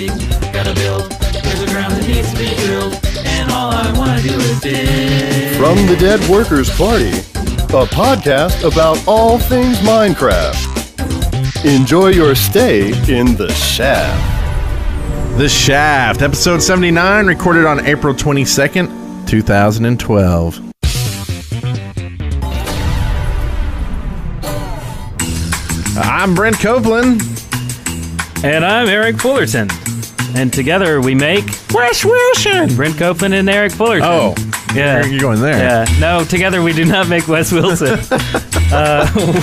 dig. Gotta build, there's a ground that needs to be drilled, and all I wanna do is dig. From the Dead Workers Party, a podcast about all things Minecraft. Enjoy your stay in the Shaft. The Shaft, episode 79, recorded on April 22nd, 2012. I'm Brent Copeland. And I'm Eric Fullerton. And together we make Wes Wilson. Brent Copeland and Eric Fullerton. Oh, yeah. You're going there. Yeah. No, together we do not make Wes Wilson.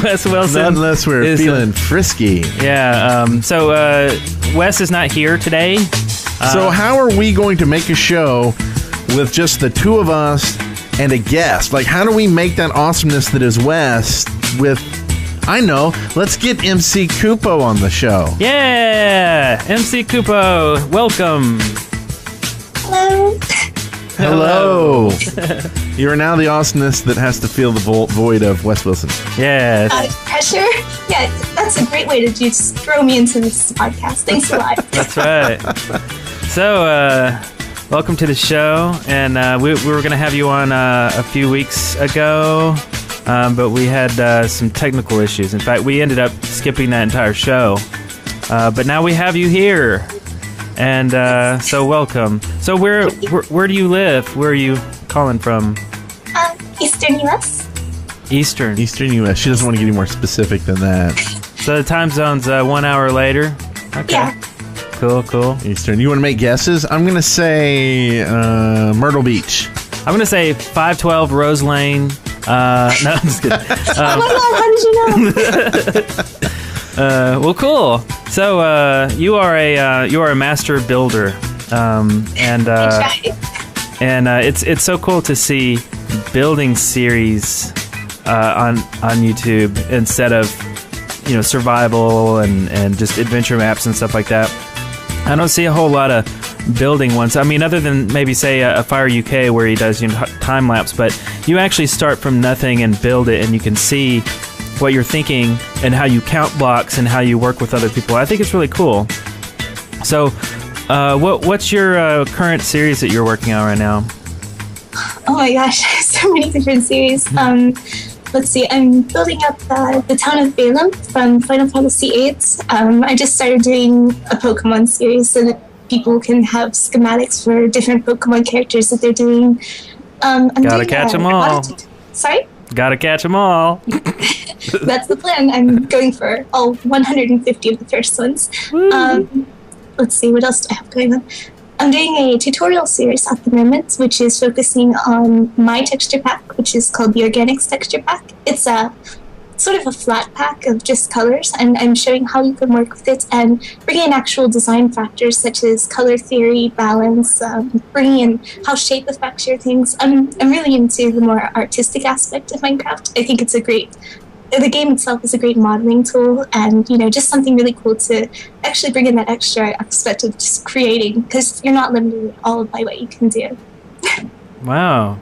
Wes Wilson. Not unless we're feeling frisky. Yeah. So Wes is not here today. So how are we going to make a show with just the two of us and a guest? Like, how do we make that awesomeness that is Wes with... I know. Let's get MC Kupo on the show. Yeah! MC Kupo, welcome. Hello. You are now the awesomeness that has to feel the void of Wes Wilson. Yes. Pressure? Yeah, that's a great way to just throw me into this podcast. Thanks a lot. That's right. So, welcome to the show. And we were going to have you on a few weeks ago. But we had some technical issues. In fact, we ended up skipping that entire show. But now we have you here, and so welcome. So where do you live? Where are you calling from? Eastern U.S. Eastern U.S. She doesn't want to get any more specific than that. So the time zone's 1 hour later. Okay. Yeah. Cool. Eastern. You want to make guesses? I'm gonna say Myrtle Beach. I'm gonna say 512 Rose Lane. No, I'm just kidding. Oh my God! How did you know? Well, cool. So you are a master builder, and it's so cool to see building series on YouTube instead of survival and just adventure maps and stuff like that. I don't see a whole lot of building ones. I mean, other than maybe say a Fire UK where he does time lapse, but you actually start from nothing and build it, and you can see what you're thinking and how you count blocks and how you work with other people. I think it's really cool. So, what's your current series that you're working on right now? Oh my gosh, so many different series. Let's see, I'm building up the town of Balaam from Final Fantasy VIII. I just started doing a Pokemon series so that people can have schematics for different Pokemon characters that they're doing. Gotta catch them all. Sorry? Gotta catch them all. That's the plan. I'm going for all 150 of the first ones. Let's see, what else do I have going on? I'm doing a tutorial series at the moment, which is focusing on my texture pack, which is called the Organics Texture Pack. It's a sort of a flat pack of just colors, and I'm showing how you can work with it and bring in actual design factors such as color theory, balance, bringing in how shape affects your things. I'm really into the more artistic aspect of Minecraft. I think the game itself is a great modeling tool, and just something really cool to actually bring in that extra aspect of just creating, because you're not limited at all by what you can do. Wow,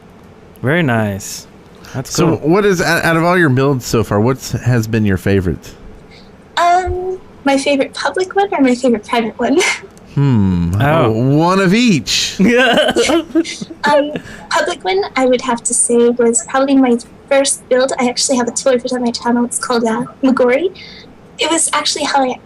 very nice. That's cool. So what is, out of all your builds so far, what has been your favorite? My favorite public one or my favorite private one? One of each. Public one, I would have to say, was probably my first build. I actually have a tour of it on my channel. It's called Magori. It was actually how I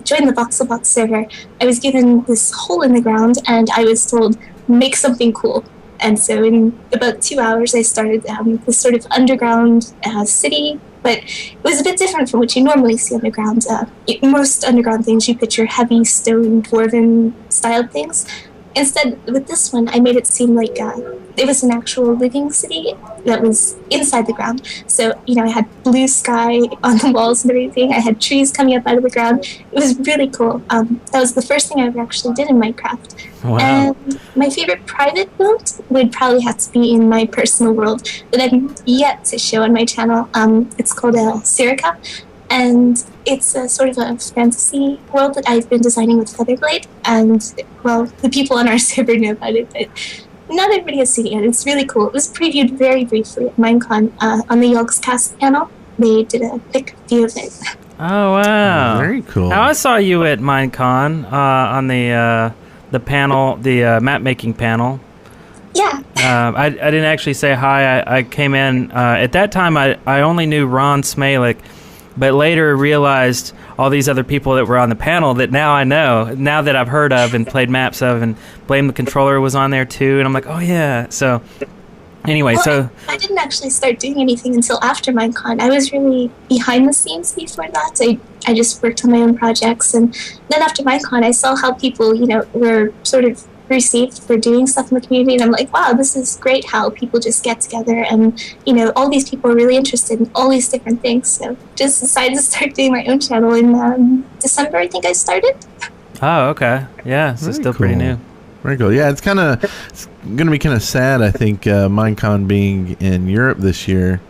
joined the VoxelBox server. I was given this hole in the ground, and I was told, make something cool. And so in about 2 hours, I started this sort of underground city, but it was a bit different from what you normally see underground. Most underground things, you picture heavy stone, dwarven styled things. Instead, with this one, I made it seem like it was an actual living city that was inside the ground. So, I had blue sky on the walls and everything. I had trees coming up out of the ground. It was really cool. That was the first thing I ever actually did in Minecraft. Wow. And my favorite private build would probably have to be in my personal world that I'm yet to show on my channel. It's called Sirica. And it's a sort of a fantasy world that I've been designing with Featherblade. And, well, the people on our server know about it, but not everybody has seen it yet. It's really cool. It was previewed very briefly at Minecon on the Yogscast panel. They did a quick view of it. Oh wow! Very cool. Now I saw you at Minecon on the panel, the map making panel. Yeah. I didn't actually say hi. I came in at that time. I only knew Ron Smalek, but later realized all these other people that were on the panel that now I know, now that I've heard of and played maps of, and Blame the Controller was on there too, and I'm like, oh yeah. So anyway, Well, I didn't actually start doing anything until after Minecon. I was really behind the scenes before that. I just worked on my own projects, and then after Minecon, I saw how people, were sort of received for doing stuff in the community, and I'm like, wow, this is great how people just get together, and all these people are really interested in all these different things. So just decided to start doing my own channel in December, I think I started. Oh, okay. Yeah, so still pretty new. Very cool. Yeah, it's going to be kind of sad, I think, Minecon being in Europe this year.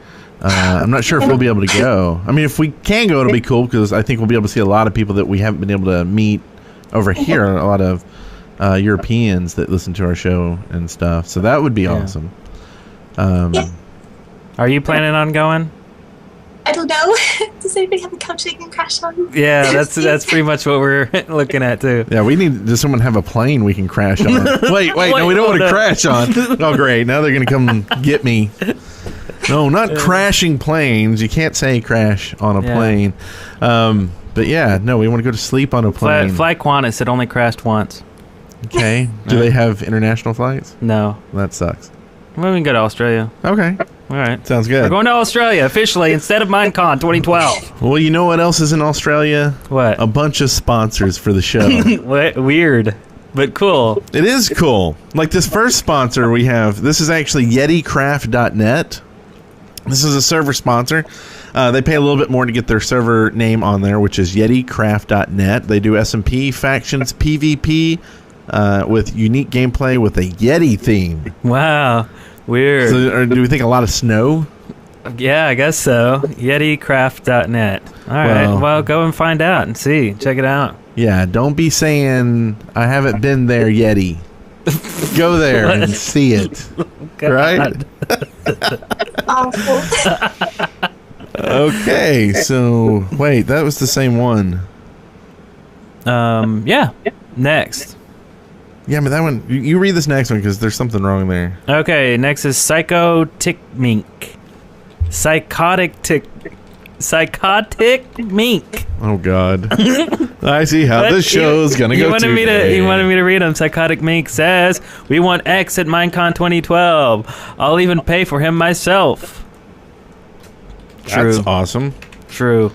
I'm not sure if we'll be able to go. I mean, if we can go, it'll be cool, because I think we'll be able to see a lot of people that we haven't been able to meet over here, a lot of Europeans that listen to our show and stuff. So that would be awesome. Are you planning on going? I don't know. Does anybody have a couch they can crash on? Yeah, that's pretty much what we're looking at too. Yeah, does someone have a plane we can crash on? wait, no, we don't want to crash on. Oh, great. Now they're going to come get me. No, not crashing planes. You can't say crash on a plane. But yeah, no, we want to go to sleep on a plane. Fly Qantas, it only crashed once. Okay. Do they have international flights? No. That sucks. Well, we can go to Australia. Okay. All right. Sounds good. We're going to Australia officially instead of Minecon 2012. Well, you know what else is in Australia? What? A bunch of sponsors for the show. Weird, but cool. It is cool. Like this first sponsor we have, this is actually YetiCraft.net. This is a server sponsor. They pay a little bit more to get their server name on there, which is YetiCraft.net. They do SMP, factions, PvP, with unique gameplay with a Yeti theme. Wow. Weird. So, do we think a lot of snow? Yeah, I guess so. YetiCraft.net. All right. Well, go and find out and see. Check it out. Yeah, don't be saying, I haven't been there, Yeti. Go there and see it. God. Right? Awful. Okay, so, wait, that was the same one. Yeah. Next. Yeah, but that one, you read this next one because there's something wrong there. Okay, next is Psychotic Mink. Psychotic Mink. Oh, God. I see how this show's going to go today. He wanted me to read him. Psychotic Mink says, we want X at Minecon 2012. I'll even pay for him myself. True. That's awesome. True.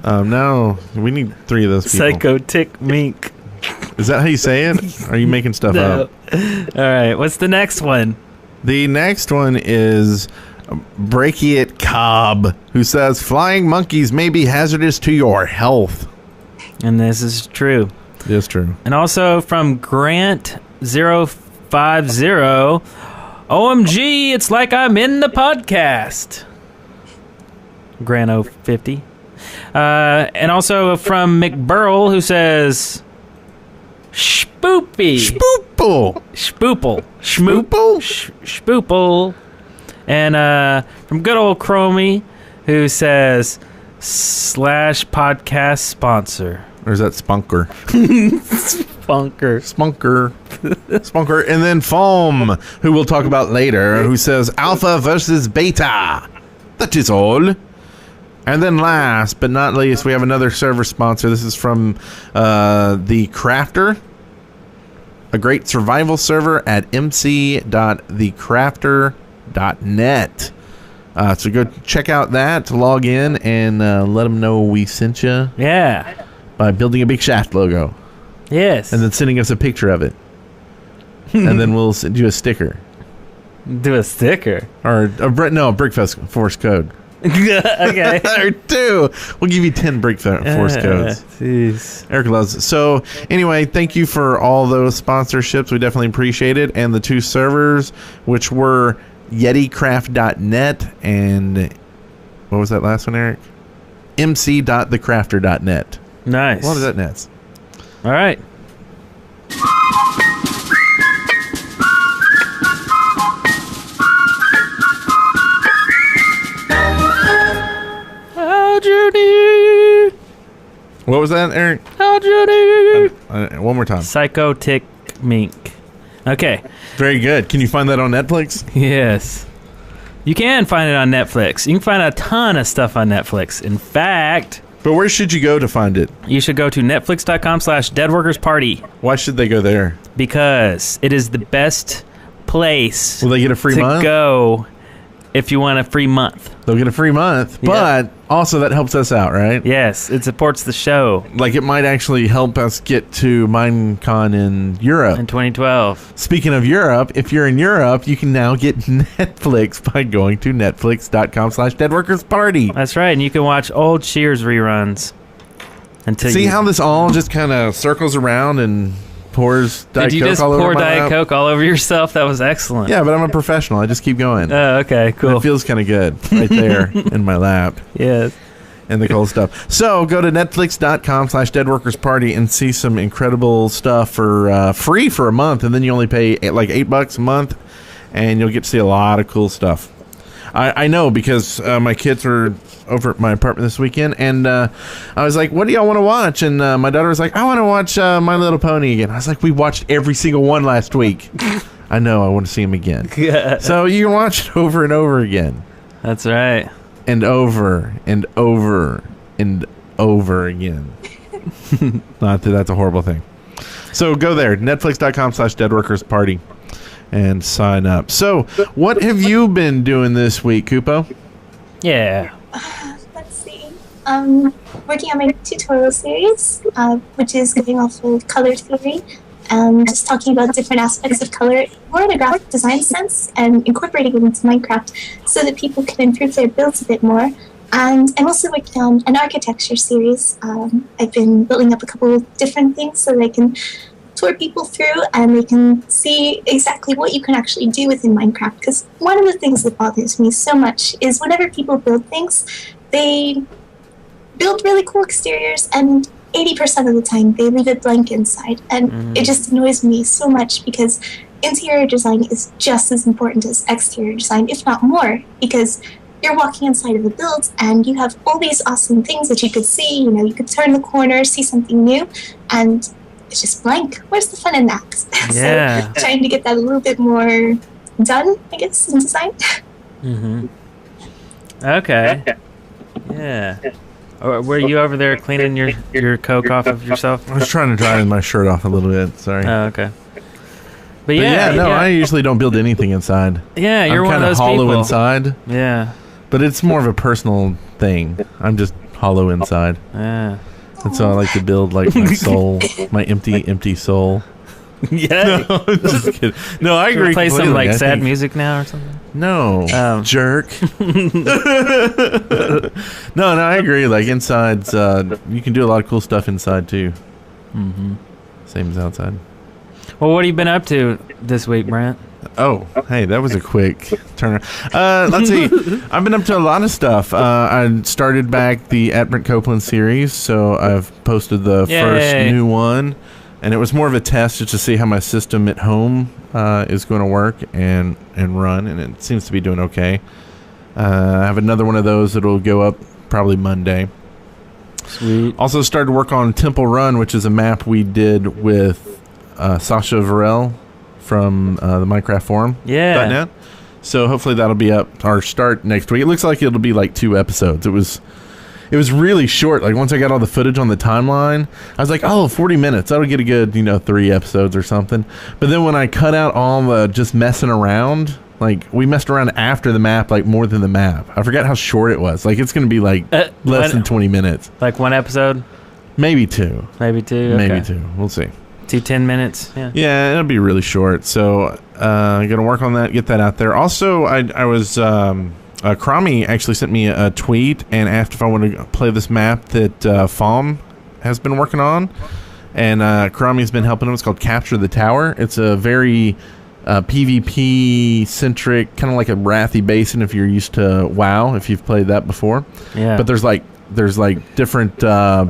Now, we need 3 of those people. Psychotic Mink. Is that how you say it? Or are you making stuff up? All right, what's the next one? The next one is Breakiet Cobb, who says, flying monkeys may be hazardous to your health. And this is true. It is true. And also from Grant050, OMG, it's like I'm in the podcast. Grant050. And also from McBurl, who says, Spoopy. Spoople. Spoople. Spoople? Spoople. And from good old Chromie, who says, /podcast sponsor. Or is that Spunker? Spunker. Spunker. And then Foam, who we'll talk about later, who says Alpha versus Beta. That is all. And then last but not least, we have another server sponsor. This is from The Crafter, a great survival server at mc.thecrafter.net. So go check out that, log in, and let them know we sent you. Yeah. By building a Big Shaft logo. Yes. And then sending us a picture of it. And then we'll send you a sticker. Do a sticker? Or a Brick Force code. Okay. Or 2. We'll give you 10 Brick Force codes. Jeez. Eric loves it. So anyway, thank you for all those sponsorships. We definitely appreciate it. And the 2 servers, which were YetiCraft.net and what was that last one, Eric? mc.thecrafter.net. Nice. What is that nets? All right. How'd you What was that, Eric? Oh, Judy. One more time. Psycho Tick Mink. Okay. Very good. Can you find that on Netflix? Yes. You can find it on Netflix. You can find a ton of stuff on Netflix. In fact, But where should you go to find it? you should go to netflix.com/deadworkersparty Why should they go there? because it is the best place Will they get a free to month? go if you want a free month. They'll get a free month, Yeah. but also that helps us out, right? Yes, it supports the show Like it might actually help us get to MineCon in Europe. in 2012. Speaking of Europe, if you're in Europe, you can now get Netflix by going to netflix.com/deadworkersparty. That's right, and you can watch old Cheers reruns until See you how this all just kind of circles around and pours Diet Did you Coke just all over pour my Diet lap? Coke all over yourself? That was excellent. Yeah, but I'm a professional. I just keep going. Oh, okay, cool. It feels kind of good right there in my lap. Yes. And the cool stuff. So go to netflix.com/deadworkersparty and see some incredible stuff for free for a month, and then you only pay like $8 a month, and you'll get to see a lot of cool stuff. I know because my kids were over at my apartment this weekend, and I was like, "What do y'all want to watch?" And my daughter was like, "I want to watch My Little Pony again." I was like, "We watched every single one last week." I know. I want to see them again. So you can watch it over and over again. That's right. And over and over and over again. Not that that's a horrible thing. So go there, netflix.com/deadworkersparty, and sign up. So what have you been doing this week, Kupo? Yeah. Let's see. Working on my tutorial series, which is going off of color theory, and just talking about different aspects of color, more in a graphic design sense, and incorporating it into Minecraft so that people can improve their builds a bit more. And I'm also working on an architecture series. I've been building up a couple of different things so that I can tour people through and they can see exactly what you can actually do within Minecraft. Because one of the things that bothers me so much is whenever people build things, they build really cool exteriors and 80% of the time they leave it blank inside. And it just annoys me so much because interior design is just as important as exterior design, if not more, because you're walking inside of a build and you have all these awesome things that you could see. You know, you could turn the corner, see something new, and it's just blank. Where's the fun in that? Yeah. So trying to get that a little bit more done, I guess, in design. Mm-hmm. Okay. Yeah. Were you over there cleaning your Coke off of yourself? I was trying to dry my shirt off a little bit. Sorry. Oh, okay. But But yeah, no, I usually don't build anything inside. yeah, you're I'm one of kind those hollow people. inside, Yeah. but it's more of a personal thing. I'm just hollow inside. Yeah. And so I like to build like my soul, my empty soul. Yeah. No, I'm just kidding. No, I Should we agree. play some completely. like I sad think- music now or something? No, jerk. No, I agree. Like inside, you can do a lot of cool stuff inside too. Mm-hmm. Same as outside. Well, what have you been up to this week, Brent? Oh, hey, that was a quick turn. Let's see. I've been up to a lot of stuff. I started back the At Brent Copeland series, so I've posted the first Yay. new one, and it was more of a test just to see how my system at home is going to work and run, and it seems to be doing okay. I have another one of those that'll go up probably Monday. Sweet. Also started work on Temple Run, which is a map we did with Sasha Varel from the Minecraft Forum. Yeah. .net. So hopefully that'll be up our start next week. It looks like it'll be like 2 episodes. It was really short. Like once I got all the footage on the timeline, I was like, oh, 40 minutes. That'll get a good, 3 episodes or something. But then when I cut out all the just messing around, like we messed around after the map, like more than the map. I forgot how short it was. Like it's going to be like less than 20 minutes. Like one episode? Maybe 2. Maybe 2? Okay. Maybe 2. We'll see. 2 10 minutes? Yeah. Yeah, it'll be really short. So I'm going to work on that, get that out there. Also, I was... Crommy actually sent me a tweet and asked if I want to play this map that FOM has been working on. And Crommy's been helping him. It's called Capture the Tower. It's a very PvP-centric, kind of like a Wrathy Basin if you're used to WoW, if you've played that before. Yeah. But there's like different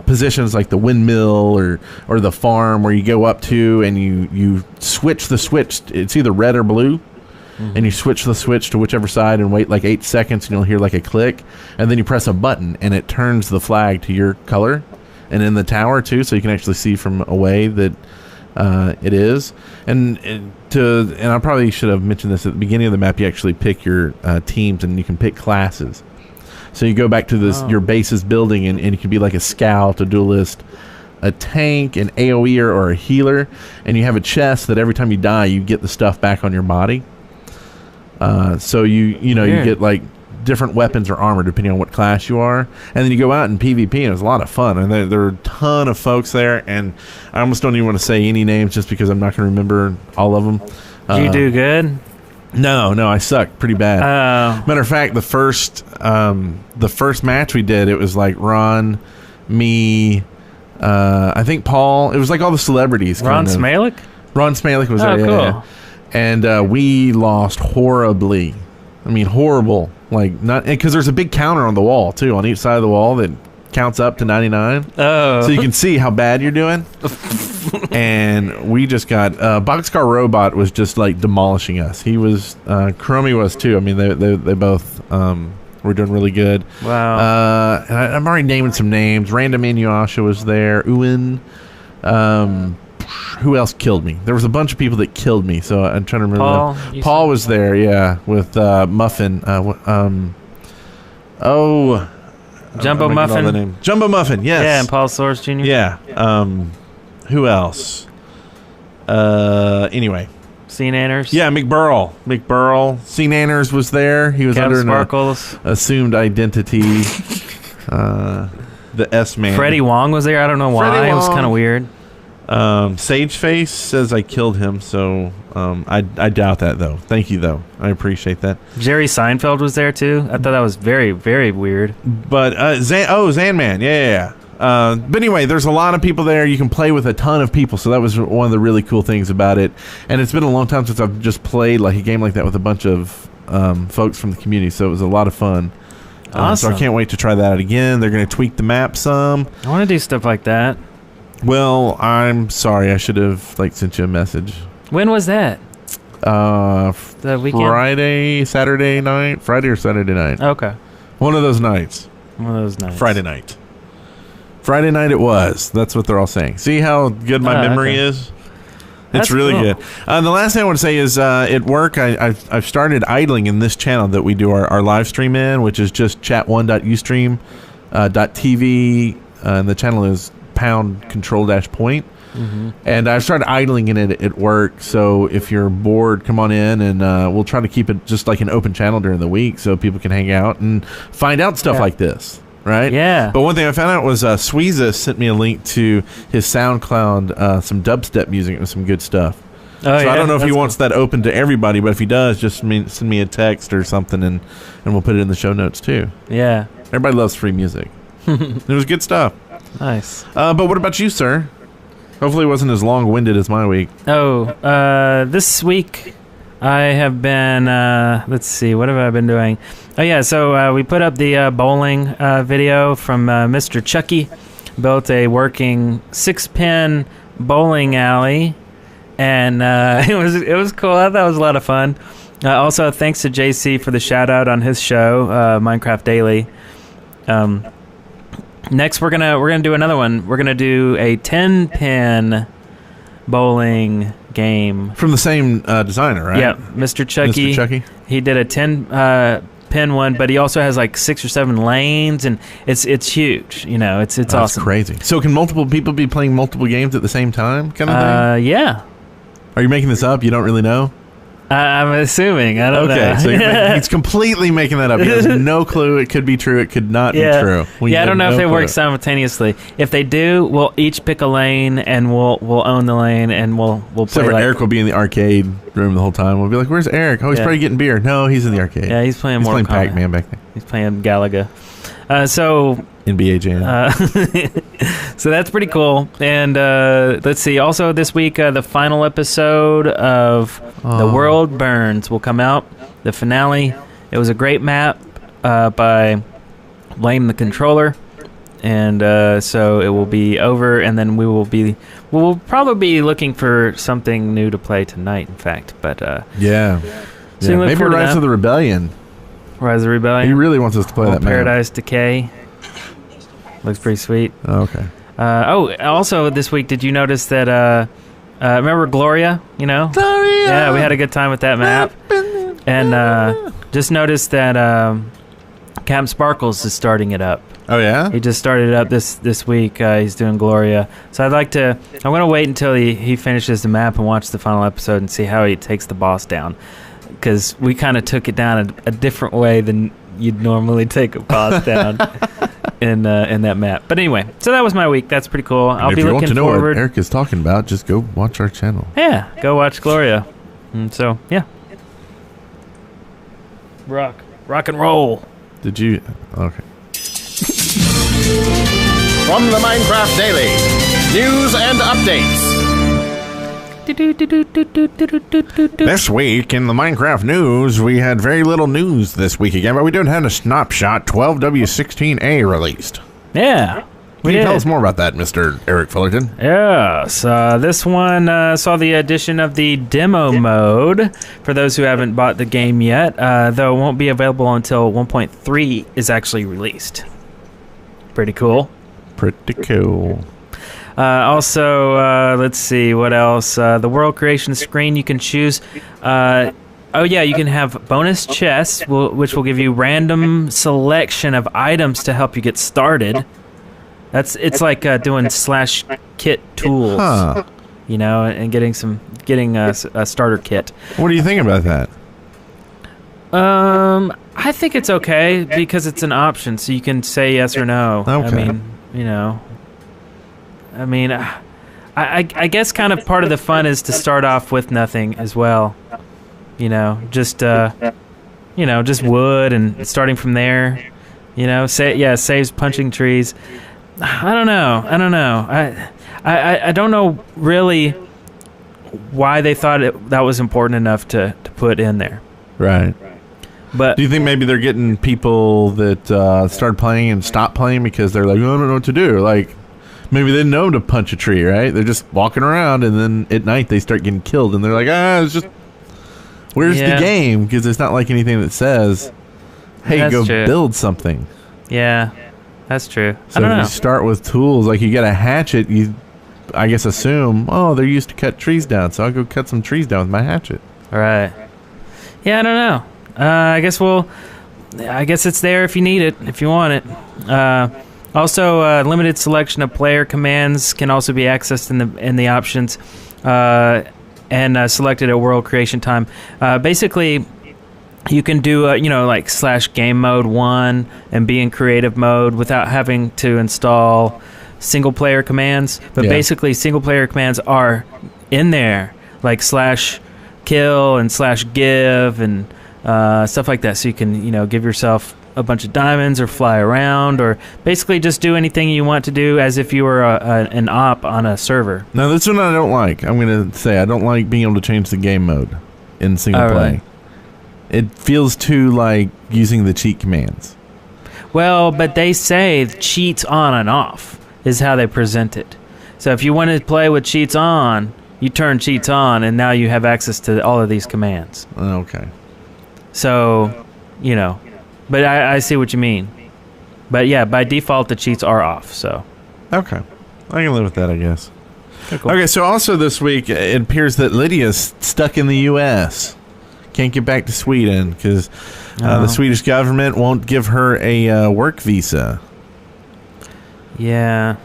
positions like the windmill or the farm where you go up to and you switch the switch. It's either red or blue. Mm-hmm. And you switch the switch to whichever side and wait like 8 seconds and you'll hear like a click. And then you press a button and it turns the flag to your color. and in the tower too, so you can actually see from away that it is. And I probably should have mentioned this at the beginning of the map. You actually pick your teams, and you can pick classes. So you go back to this your base's building, and you can be like a scout, a duelist, a tank, an AoEer, or a healer, and you have a chest that every time you die, you get the stuff back on your body. So you get like different weapons or armor depending on what class you are, and then you go out in PvP, and it's a lot of fun. And there are a ton of folks there, and I almost don't even want to say any names just because I'm not going to remember all of them. Did you do good? No, I sucked pretty bad. Matter of fact, the first match we did, it was like Ron, me, I think Paul. It was like all the celebrities. Ron Smalek? Ron Smalek was there. Cool. Yeah. And we lost horribly. I mean, horrible. Like, not because there's a big counter on the wall too, on each side of the wall that counts up to 99. Oh, so you can see how bad you're doing. And we just got Boxcar Robot was just like demolishing us. He was Chromie was too. I mean, they both were doing really good. wow. And I'm already naming some names. Random Inuyasha was there. Uin. Who else killed me? There was a bunch of people that killed me, so I'm trying to remember. Paul, Paul was there, yeah, with Muffin. Jumbo Muffin. Jumbo Muffin, yes. Yeah, and Paul Soares Jr. Yeah. Who else? Anyway. C. Nanners. Yeah, McBurl. C. Nanners was there. He was under Sparkles. an assumed identity. The S-Man. Freddie Wong was there. I don't know why. It was kind of weird. Sageface says I killed him, so I doubt that, though. Thank you, though. I appreciate that. Jerry Seinfeld was there, too. I thought that was very, very weird. But, Zanman. Yeah. But anyway, there's a lot of people there. You can play with a ton of people, so that was one of the really cool things about it. And it's been a long time since I've just played like a game like that with a bunch of folks from the community, so it was a lot of fun. Awesome. So I can't wait to try that out again. They're going to tweak the map some. I want to do stuff like that. Well, I'm sorry. I should have sent you a message. When was that? The weekend? Saturday night? Friday or Saturday night? Okay. One of those nights. Friday night. Friday night it was. That's what they're all saying. See how good my memory is? It's really good. The last thing I want to say is at work, I've started idling in this channel that we do our live stream in, which is just chat1.ustream.tv, and the channel is #control-point. Mm-hmm. And I've started idling in it at work, so if you're bored, come on in, and we'll try to keep it just like an open channel during the week so people can hang out and find out stuff like this. Right? Yeah. But one thing I found out was Sweeza sent me a link to his SoundCloud, some dubstep music and some good stuff. Oh, so I don't know if he wants that open to everybody, but if he does, just send me a text or something, and we'll put it in the show notes too. Yeah. Everybody loves free music. It was good stuff. Nice. But what about you, sir? Hopefully it wasn't as long-winded as my week. This week I have been, let's see, what have I been doing? Oh, yeah, so we put up the bowling video from Mr. Chucky. Built a working 6-pin bowling alley, and it was cool. I thought it was a lot of fun. Also, thanks to JC for the shout-out on his show, Minecraft Daily. Next, we're gonna do another one. We're gonna do a 10-pin bowling game from the same designer, right? Yeah, Mr. Chucky. Mr. Chucky. He did a 10-pin one, but he also has like 6 or 7 lanes, and it's huge. You know, it's awesome. That's crazy. So can multiple people be playing multiple games at the same time, kind of thing? Yeah. Are you making this up? You don't really know? I'm assuming. I don't know. Okay, so he's completely making that up. He has no clue. It could be true. It could not be true. I don't know if they work simultaneously. If they do, we'll each pick a lane, and we'll own the lane, and we'll play. Except for Eric will be in the arcade room the whole time. We'll be like, "Where's Eric? Oh, he's probably getting beer." No, he's in the arcade. Yeah, he's playing Pac-Man back there. He's playing Galaga. So NBA Jam. So that's pretty cool. And let's see. Also this week, the final episode of The World Burns will come out. The finale. It was a great map by Blame the Controller. And so it will be over, and then we'll probably be looking for something new to play tonight, in fact. But so maybe Rise of the Rebellion. Rise of the Rebellion. He really wants us to play that map. Paradise Decay. Looks pretty sweet. Oh, okay. Also this week, did you notice that? Remember Gloria? You know, Gloria! Yeah, we had a good time with that map, and just noticed that Captain Sparkles is starting it up. Oh yeah. He just started it up this week. He's doing Gloria, so I'm gonna wait until he finishes the map and watch the final episode and see how he takes the boss down, because we kind of took it down a different way than you'd normally take a boss down in that map. But anyway, so that was my week. That's pretty cool. I'll be looking forward. If you want to know what Eric is talking about, just go watch our channel. Yeah, go watch Gloria. And so yeah, rock and roll. Did you? Okay. From the Minecraft Daily, news and updates. This week in the Minecraft news, we had very little news this week again, but we did have a snapshot 12W16A released. Yeah. Can you tell us more about that, Mr. Eric Fullerton? Yes, this one saw the addition of the demo mode for those who haven't bought the game yet, though it won't be available until 1.3 is actually released. Pretty cool. Pretty cool. Also, let's see, what else? The world creation screen, you can choose... you can have bonus chests, which will give you random selection of items to help you get started. It's like doing /kit tools, you know, and getting a starter kit. What do you think about that? I think it's okay because it's an option, so you can say yes or no. Okay. I guess kind of part of the fun is to start off with nothing as well. You know, just wood and starting from there. You know, saves punching trees. I don't know. I don't know really why they thought that was important enough to put in there. Right. But do you think maybe they're getting people that started playing and stopped playing because they're like, oh, I don't know what to do? Like, maybe they didn't know to punch a tree, right? They're just walking around, and then at night they start getting killed, and they're like, it's just, where's the game? Because it's not like anything that says, hey, that's go true. Build something. Yeah, that's true. So I don't know. if you start with tools, like you get a hatchet, you, I guess, assume, they're used to cut trees down, so I'll go cut some trees down with my hatchet. All right. Yeah, I don't know. I guess it's there if you need it, if you want it. Also, limited selection of player commands can also be accessed in the options, and selected at world creation time. Basically, you can do like /game mode 1 and be in creative mode without having to install single player commands. But basically, single player commands are in there, like /kill and /give and stuff like that, so you can give yourself a bunch of diamonds or fly around or basically just do anything you want to do as if you were an op on a server. Now this one I don't like. I'm going to say I don't like being able to change the game mode in single play. Right. It feels too like using the cheat commands. Well, but they say cheats on and off is how they present it. So if you want to play with cheats on, you turn cheats on and now you have access to all of these commands. Okay. So, but I see what you mean. But yeah, by default, the cheats are off, so. Okay. I can live with that, I guess. Okay, cool. Okay, so also this week, it appears that Lydia's stuck in the U.S. Can't get back to Sweden because the Swedish government won't give her a work visa. Yeah.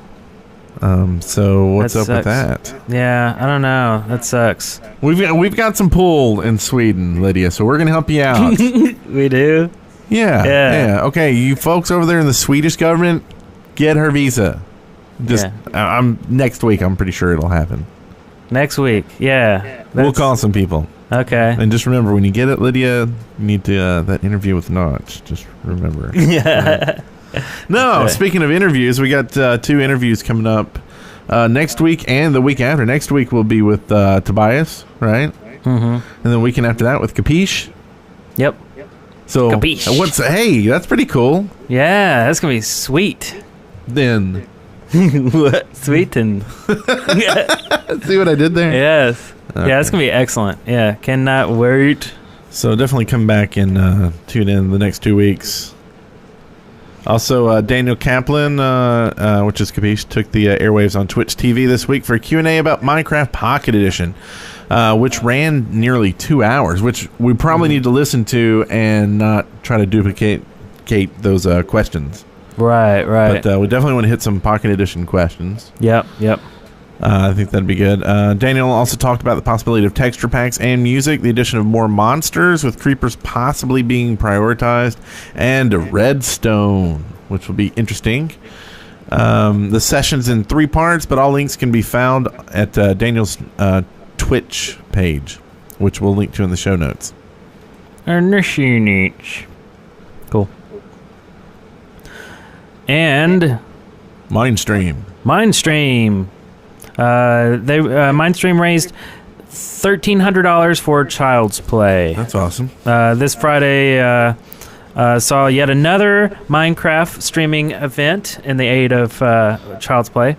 So what's That up with sucks. that? Yeah, I don't know. That sucks. We've got some pull in Sweden, Lydia, so we're going to help you out. We do? Yeah. Okay, you folks over there in the Swedish government, get her visa. Next week, I'm pretty sure it'll happen. Next week, yeah. We'll call some people. Okay. And just remember, when you get it, Lydia, you need to that interview with Notch. Just remember. Yeah. No, Okay. Speaking of interviews, we got 2 interviews coming up next week and the week after. Next week will be with Tobias, right? Mm-hmm. And then the weekend after that with Capiche. Yep. So Capiche. hey, that's pretty cool. Yeah, that's going to be sweet. Then What? Sweet and... see what I did there? Yes. Okay. Yeah, it's going to be excellent. Yeah, cannot wait. So definitely come back and tune in the next 2 weeks. Also, Daniel Kaplan, which is Capiche, took the airwaves on Twitch TV this week for a Q&A about Minecraft Pocket Edition, which ran nearly 2 hours, which we probably need to listen to and not try to duplicate those questions. Right. But we definitely want to hit some Pocket Edition questions. Yep. I think that'd be good. Daniel also talked about the possibility of texture packs and music, the addition of more monsters, with creepers possibly being prioritized, and a redstone, which will be interesting. The session's in 3 parts, but all links can be found at Daniel's Twitch page, which we'll link to in the show notes. Cool. And Mindstream. Mindstream raised $1,300 for Child's Play. That's awesome. This Friday saw yet another Minecraft streaming event in the aid of Child's Play.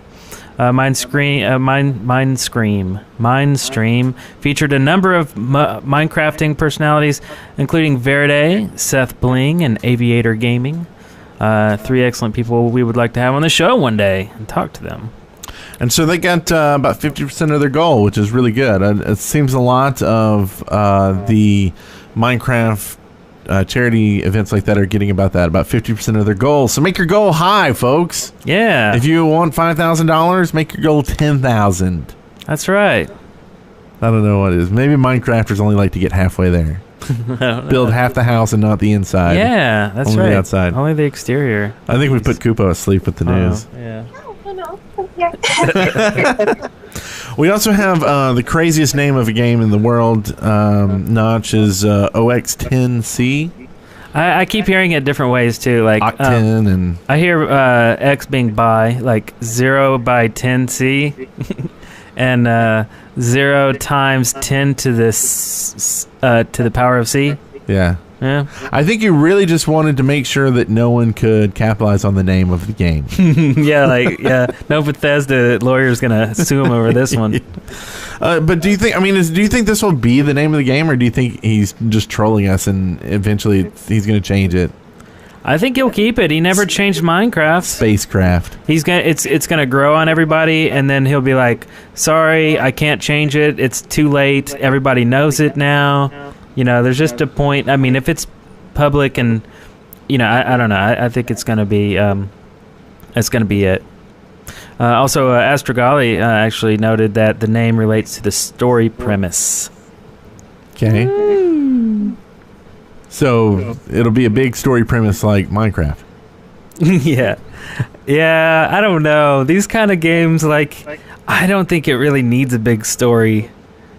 Mindstream featured a number of Minecrafting personalities, including Verde, Seth Bling, and Aviator Gaming. 3 excellent people we would like to have on the show one day and talk to them. And so they got about 50% of their goal, which is really good. It seems a lot of the Minecraft charity events like that are getting about 50% of their goal. So make your goal high, folks. Yeah. If you want $5,000, make your goal $10,000. That's right. I don't know what it is. Maybe Minecrafters only like to get halfway there. Build half the house and not the inside. Yeah, that's only right. The outside. Only the exterior. I think we put Kupo asleep with the news. Yeah. We also have the craziest name of a game in the world. Notch is OX10C. I keep hearing it different ways too. Like Octen and I hear X being by like 0 by 10C, and 0 times 10 to the power of C. yeah. Yeah. I think you really just wanted to make sure that no one could capitalize on the name of the game. No Bethesda lawyer's gonna sue him over this one. But do you think this will be the name of the game, or do you think he's just trolling us and eventually he's going to change it? I think he'll keep it. He never changed Minecraft. Spacecraft. He's gonna it's gonna grow on everybody, and then he'll be like, "Sorry, I can't change it. It's too late. Everybody knows it now." You know, there's just a point. I mean, if it's public and, you know, I don't know. I think it's going to be it. Also, Astrogali actually noted that the name relates to the story premise. Okay. So it'll be a big story premise like Minecraft. Yeah. I don't know. These kind of games, like, I don't think it really needs a big story.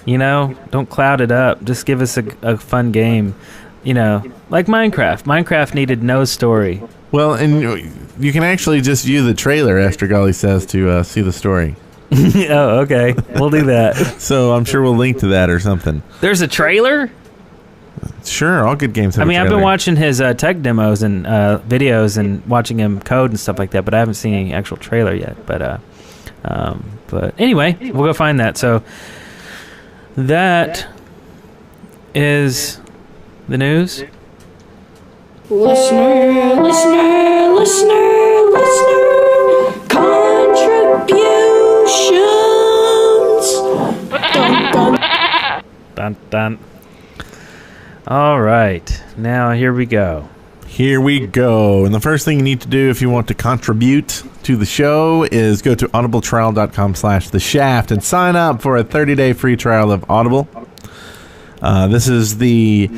You know, don't cloud it up. Just give us a fun game. You know, like Minecraft. Minecraft needed no story. Well, and you can actually just view the trailer, Astrogali says, to see the story. Oh, okay. We'll do that. So I'm sure we'll link to that or something. There's a trailer? Sure, all good games have I mean, a I've trailer. been watching his tech demos and videos and watching him code and stuff like that, but I haven't seen any actual trailer yet. But anyway, we'll go find that. So that is the news. Listener, contributions. Dun, dun. All right, now here we go. Here we go. And the first thing you need to do if you want to contribute to the show is go to audibletrial.com/theshaft and sign up for a 30-day free trial of Audible. This is the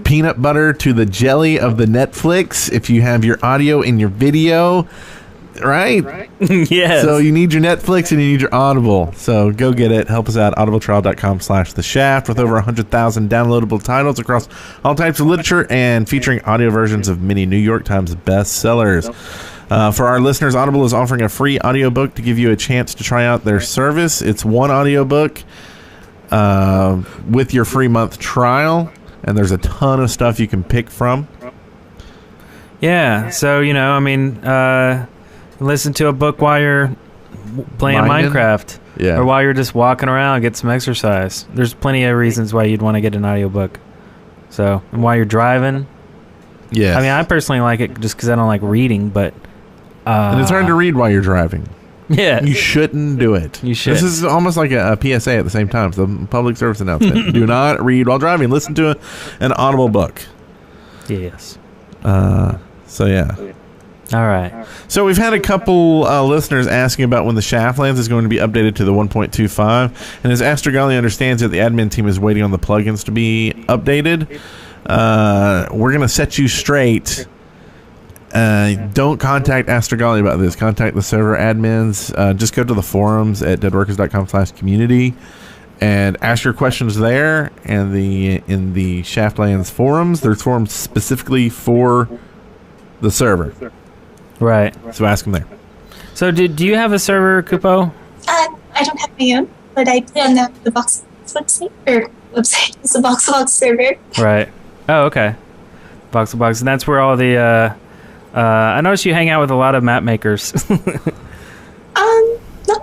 peanut butter to the jelly of the Netflix. If you have your audio and your video, right? Yes. So you need your Netflix and you need your Audible. So go get it. Help us out. audibletrial.com/theshaft with over 100,000 downloadable titles across all types of literature and featuring audio versions of many New York Times bestsellers. For our listeners, Audible is offering a free audiobook to give you a chance to try out their service. It's one audiobook with your free month trial, and there's a ton of stuff you can pick from. Yeah, so, you know, I mean, listen to a book while you're playing Minding? Minecraft. Yeah. Or while you're just walking around, get some exercise. There's plenty of reasons why you'd want to get an audiobook. So, and while you're driving, Yes. I mean, I personally like it just because I don't like reading, but and it's hard to read while you're driving. yeah, You shouldn't do it. You should. This is almost like a PSA at the same time. It's a public service announcement. Do not read while driving. Listen to an audible book. yes. So, yeah. All right. So we've had a couple listeners asking about when the Shaftlands is going to be updated to the 1.25. And as Astrogali understands it, the admin team is waiting on the plugins to be updated. We're going to set you straight. Don't contact Astrogali about this. Contact the server admins. Just go to the forums at deadworkers.com/community and ask your questions there. And in the Shaftlands forums, there's forums specifically for the server. Right. So ask them there. So do you have a server, Kupo? I don't have my own, but I play on the Vox website. It's a VoxelBox server. Right. Oh, okay. Box, and that's where all the. I noticed you hang out with a lot of map makers. Not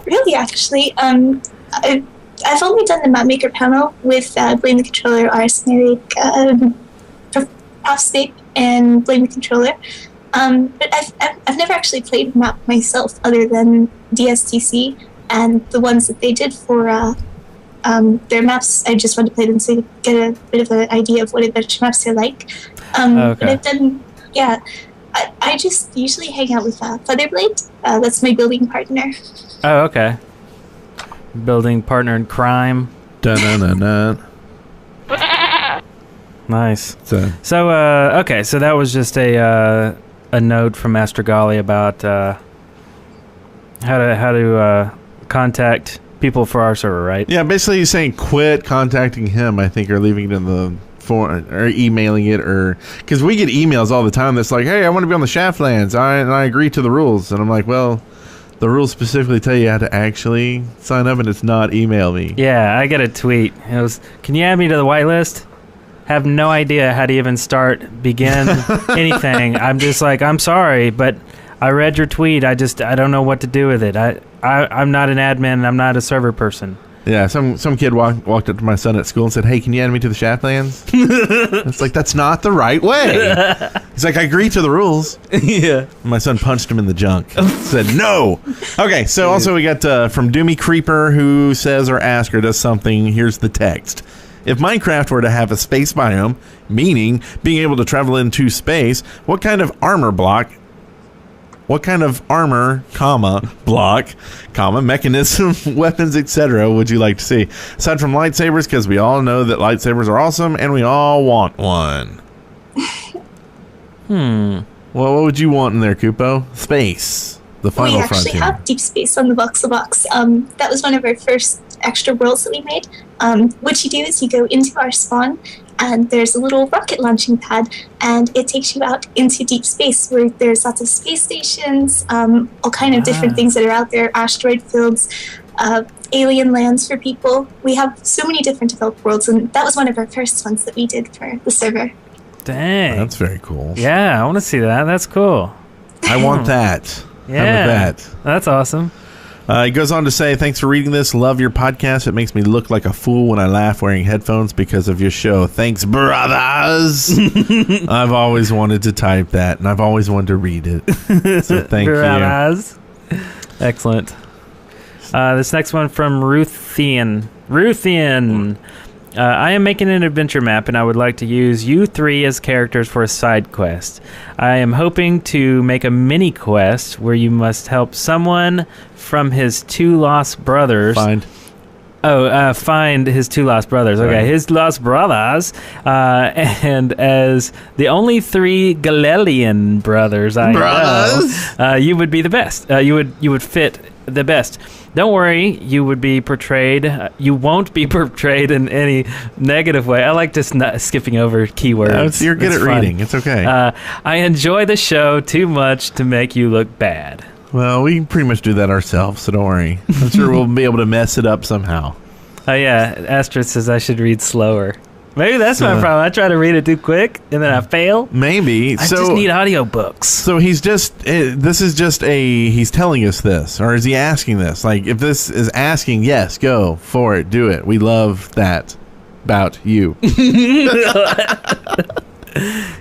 really, actually. I've only done the map maker panel with Blame the Controller, Arsenic, Propscape, and Blame the Controller. But I've never actually played map myself, other than DSTC and the ones that they did for their maps. I just wanted to play them so you get a bit of an idea of what adventure maps are like. But I've done, yeah. I just usually hang out with Featherblade. That's my building partner. Oh, okay. Building partner in crime. Dun-dun-dun-dun. Nice. So okay, so that was just a note from Master Golly about how to contact people for our server, right? yeah, basically he's saying quit contacting him, I think, or leaving it in the form or emailing it, or because we get emails all the time that's like, hey, I want to be on the Shaftlands. I agree to the rules. And I'm like, well, the rules specifically tell you how to actually sign up, and it's not email me. Yeah, I got a tweet. It was, can you add me to the whitelist? Have no idea how to even begin anything. I'm just like, I'm sorry, but I read your tweet. I don't know what to do with it. I'm not an admin. I'm not a server person. Yeah, some kid walked up to my son at school and said, hey, can you add me to the Shaftlands? It's like, that's not the right way. He's like, I agree to the rules. Yeah. My son punched him in the junk. Said, no. Okay, so also we got from Doomy Creeper, who says or asks or does something. Here's the text. If Minecraft were to have a space biome, meaning being able to travel into space, what kind of armor, block, mechanism, weapons, etc. would you like to see? Aside from lightsabers, because we all know that lightsabers are awesome, and we all want one. Well, what would you want in there, Kupo? Space. The final We actually frontier. have deep space on the VoxelBox. That was one of our first extra worlds that we made. What you do is you go into our spawn, and there's a little rocket launching pad, and it takes you out into deep space where there's lots of space stations, all kind of different things that are out there, asteroid fields, alien lands for people. We have so many different developed worlds, and that was one of our first ones that we did for the server. Dang. That's very cool. Yeah, I want to see that. That's cool. I want that. Yeah. How about that? That's awesome. He goes on to say, thanks for reading this. Love your podcast. It makes me look like a fool when I laugh wearing headphones because of your show. Thanks, brothers. I've always wanted to type that, and I've always wanted to read it. So thank you. Excellent. This next one from Ruthian. I am making an adventure map, and I would like to use you three as characters for a side quest. I am hoping to make a mini quest where you must help someone from his two lost brothers. Find his two lost brothers. Okay, Right. his lost brothers. And as the only three Galelian brothers I know, you would be the best. You would fit the best. Don't worry, you would be portrayed. You won't be portrayed in any negative way. I like just skipping over keywords. You're good It's at fun. reading. It's okay. I enjoy the show too much to make you look bad. Well, we can pretty much do that ourselves, so don't worry. I'm sure we'll be able to mess it up somehow. Oh yeah, Astrid says I should read slower. Maybe that's my problem. I try to read it too quick, and then I fail. Maybe. I just need audiobooks. So he's just, this is just he's telling us this, or is he asking this? Like, if this is asking, yes, go for it, do it. We love that about you.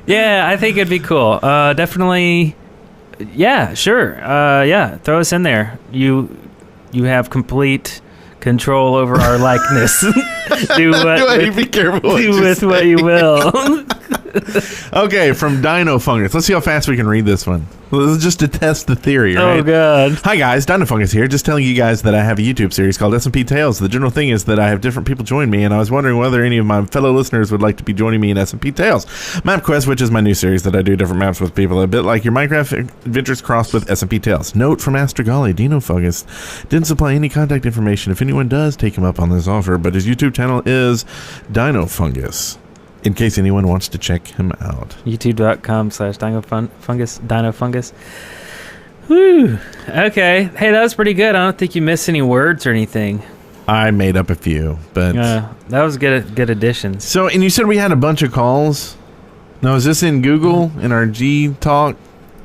Yeah, I think it'd be cool. Definitely. Yeah, sure. Yeah, throw us in there. You have complete control over our likeness. Do Be careful. What do you with say. what you will. Okay, from Dino Fungus. Let's see how fast we can read this one. Let's just to test the theory, right? Oh god. Hi guys, Dino Fungus here. Just telling you guys that I have a YouTube series called S&P Tales. The general thing is that I have different people join me, and I was wondering whether any of my fellow listeners would like to be joining me in S&P Tales. Map Quest, which is my new series that I do different maps with people, a bit like your Minecraft adventures crossed with S&P Tales. Note from Astrogolly, Dino Fungus didn't supply any contact information if anyone does take him up on this offer, but his YouTube channel is Dino Fungus, in case anyone wants to check him out. YouTube.com/dinofungus. Dino Fungus. Whew. Okay. Hey, that was pretty good. I don't think you missed any words or anything. I made up a few, but... that was good additions. So, and you said we had a bunch of calls? Now, is this in Google, in our G-Talk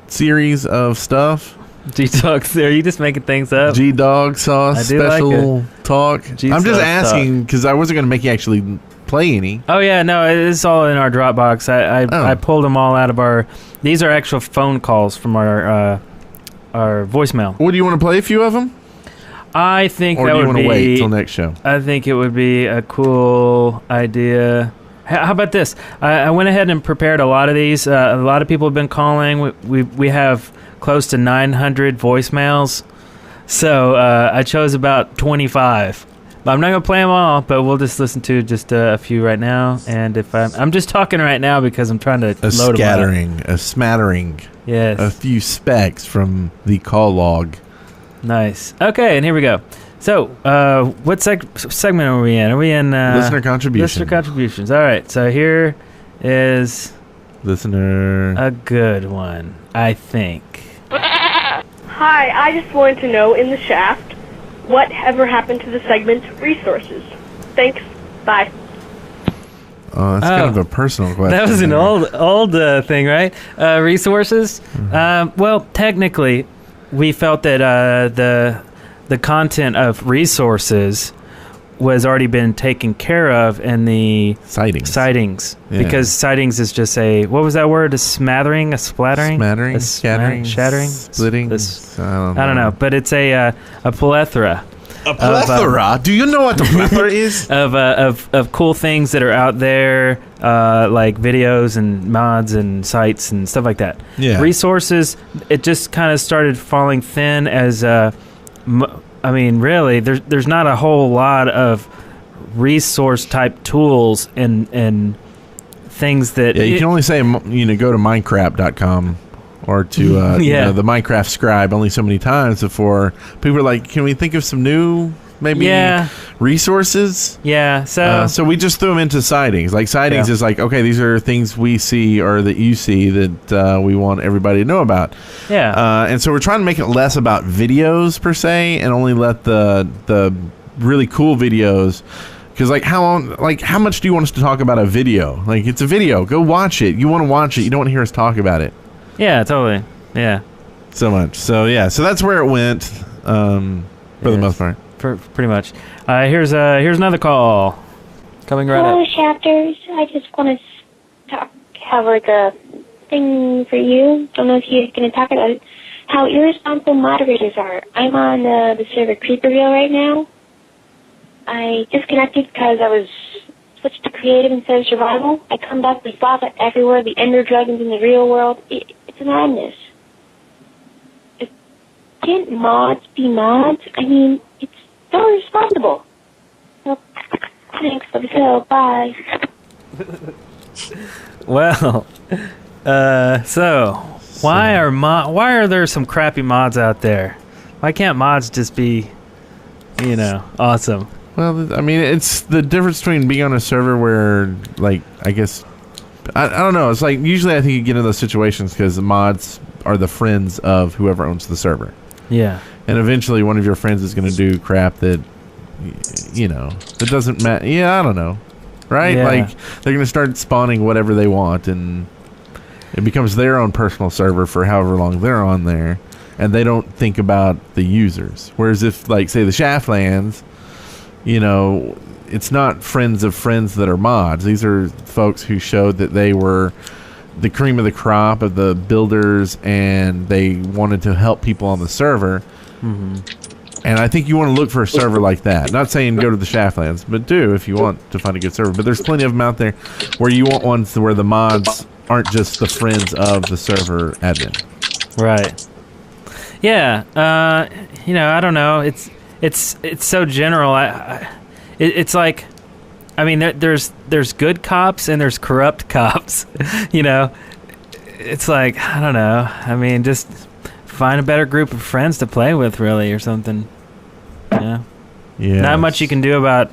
series of stuff? G-Talks, are you just making things up? G-Dog Sauce I do Special like Talk? G-Sauce I'm just Talk. asking, because I wasn't going to make you actually play any. Oh yeah, no, it's all in our Dropbox. I pulled them all out of our. These are actual phone calls from our voicemail. What, do you want to play a few of them? I think Or that do you would want to wait be. till next show? I think it would be a cool idea. How about this? I went ahead and prepared a lot of these. A lot of people have been calling. We have close to 900 voicemails, so I chose about 25. I'm not gonna play them all, but we'll just listen to just a few right now. And if I'm just talking right now because I'm trying to load them up. A smattering, Yes. a few specks from the call log. Nice. Okay, and here we go. So, what segment are we in? Are we in Listener contribution. Listener contributions? All right. So here is Listener. a good one, I think. Hi, I just wanted to know in the shaft, whatever happened to the segment resources? Thanks. Bye. That's kind of a personal question. That was an there. old thing, right? Resources. Mm-hmm. Well, technically, we felt that the content of resources was already been taken care of in the sightings. Yeah. Because sightings is just a, what was that word? A smattering, a splattering, Smattering, scattering, shattering, splitting. I don't know, but it's a plethora. A plethora? Do you know what a plethora is? Of cool things that are out there, like videos and mods and sites and stuff like that. Yeah. Resources, it just kind of started falling thin as I mean, really, there's not a whole lot of resource type tools and things that. Yeah, you can only say go to Minecraft.com or to the Minecraft Scribe only so many times before people are like, can we think of some new resources? Yeah, so we just threw them into sightings. Like sightings is like, okay, these are things we see or that you see that we want everybody to know about. Yeah. And so we're trying to make it less about videos per se and only let the really cool videos. Because how much do you want us to talk about a video? Like, it's a video. Go watch it. You want to watch it. You don't want to hear us talk about it. Yeah, totally. Yeah. So much. So yeah. So that's where it went. For the most part. Pretty much. Here's another call coming right Hello, up. Shafters. I just want to have like a thing for you. Don't know if you're going to talk about it. How irresponsible moderators are. I'm on the server Creeperville right now. I disconnected because I was switched to creative instead of survival. I come back with lava everywhere, the ender dragons in the real world. It's a madness. Can't mods be mods? I mean, it's so irresponsible. Well, thanks for the show. Bye. Well, so why are there some crappy mods out there? Why can't mods just be, awesome? Well, I mean, it's the difference between being on a server where, like, I guess, I don't know. It's like, usually I think you get into those situations because the mods are the friends of whoever owns the server. Yeah. And eventually one of your friends is going to do crap that, that doesn't matter. Yeah, I don't know. Right? Yeah. Like, they're going to start spawning whatever they want, and it becomes their own personal server for however long they're on there, and they don't think about the users. Whereas if, like, say, the Shaftlands, it's not friends of friends that are mods. These are folks who showed that they were the cream of the crop of the builders, and they wanted to help people on the server. Mm-hmm. And I think you want to look for a server like that. Not saying go to the Shaftlands, but do if you want to find a good server. But there's plenty of them out there where you want ones where the mods aren't just the friends of the server admin. Right. Yeah. I don't know. It's so general. It's like, I mean, there's good cops and there's corrupt cops. It's like, I don't know. I mean, just find a better group of friends to play with, really, or something. Yeah. Not much you can do about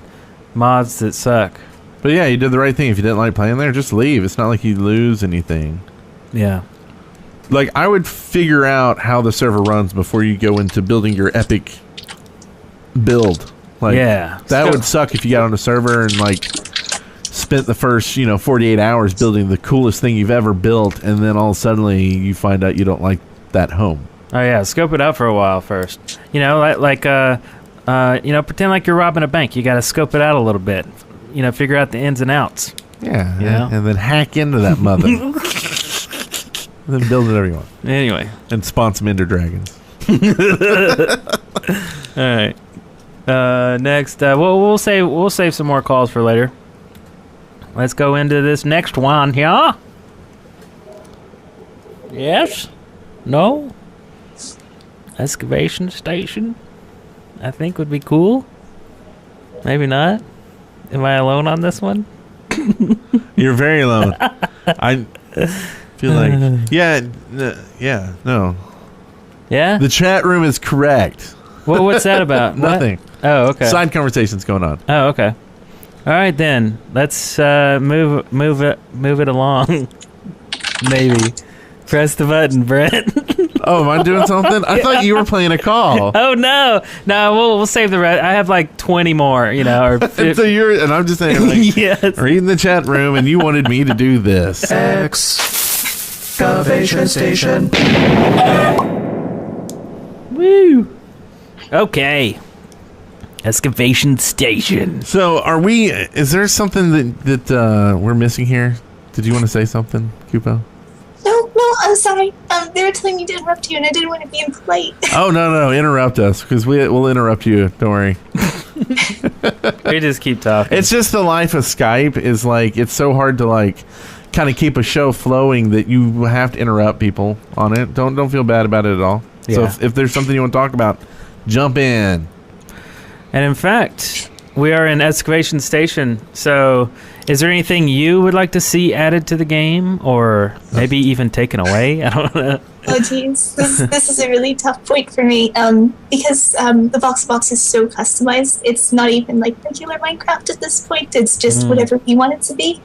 mods that suck. But yeah, you did the right thing. If you didn't like playing there, just leave. It's not like you lose anything. Yeah. Like, I would figure out how the server runs before you go into building your epic build. Like, yeah. That would suck if you got on a server and, like, spent the first, 48 hours building the coolest thing you've ever built, and then all suddenly you find out you don't like that home. Oh, yeah. Scope it out for a while first. Pretend like you're robbing a bank. You got to scope it out a little bit. Figure out the ins and outs. Yeah. And then hack into that mother. And then build whatever you want. Anyway. And spawn some Ender Dragons. All right. Next, we'll save some more calls for later. Let's go into this next one here. Yes? No? Excavation station? I think would be cool. Maybe not. Am I alone on this one? You're very alone. I feel like... no. Yeah? The chat room is correct. What's that about? Nothing. What? Oh, okay. Side conversations going on. Oh, okay. All right, then. Let's move it along. Maybe. Press the button, Brent. Oh, am I doing something? I thought you were playing a call. Oh, no. No, we'll save the rest. I have like 20 more, or 50. So and I'm just saying, like, yes. Reading the chat room, and you wanted me to do this. Excavation station. Woo. Okay. Excavation station. So, is there something that we're missing here? Did you want to say something, Kupo? No, I'm sorry. They were telling me to interrupt you, and I didn't want to be impolite. Oh, no, interrupt us, because we'll interrupt you. Don't worry. We just keep talking. It's just the life of Skype is like, it's so hard to like kind of keep a show flowing that you have to interrupt people on it. Don't feel bad about it at all. Yeah. So if there's something you want to talk about, jump in. And in fact, we are in Excavation Station, so is there anything you would like to see added to the game, or maybe even taken away? I don't know. Oh, geez. This is a really tough point for me, because the Voxelbox is so customized. It's not even like regular Minecraft at this point. It's just whatever we want it to be.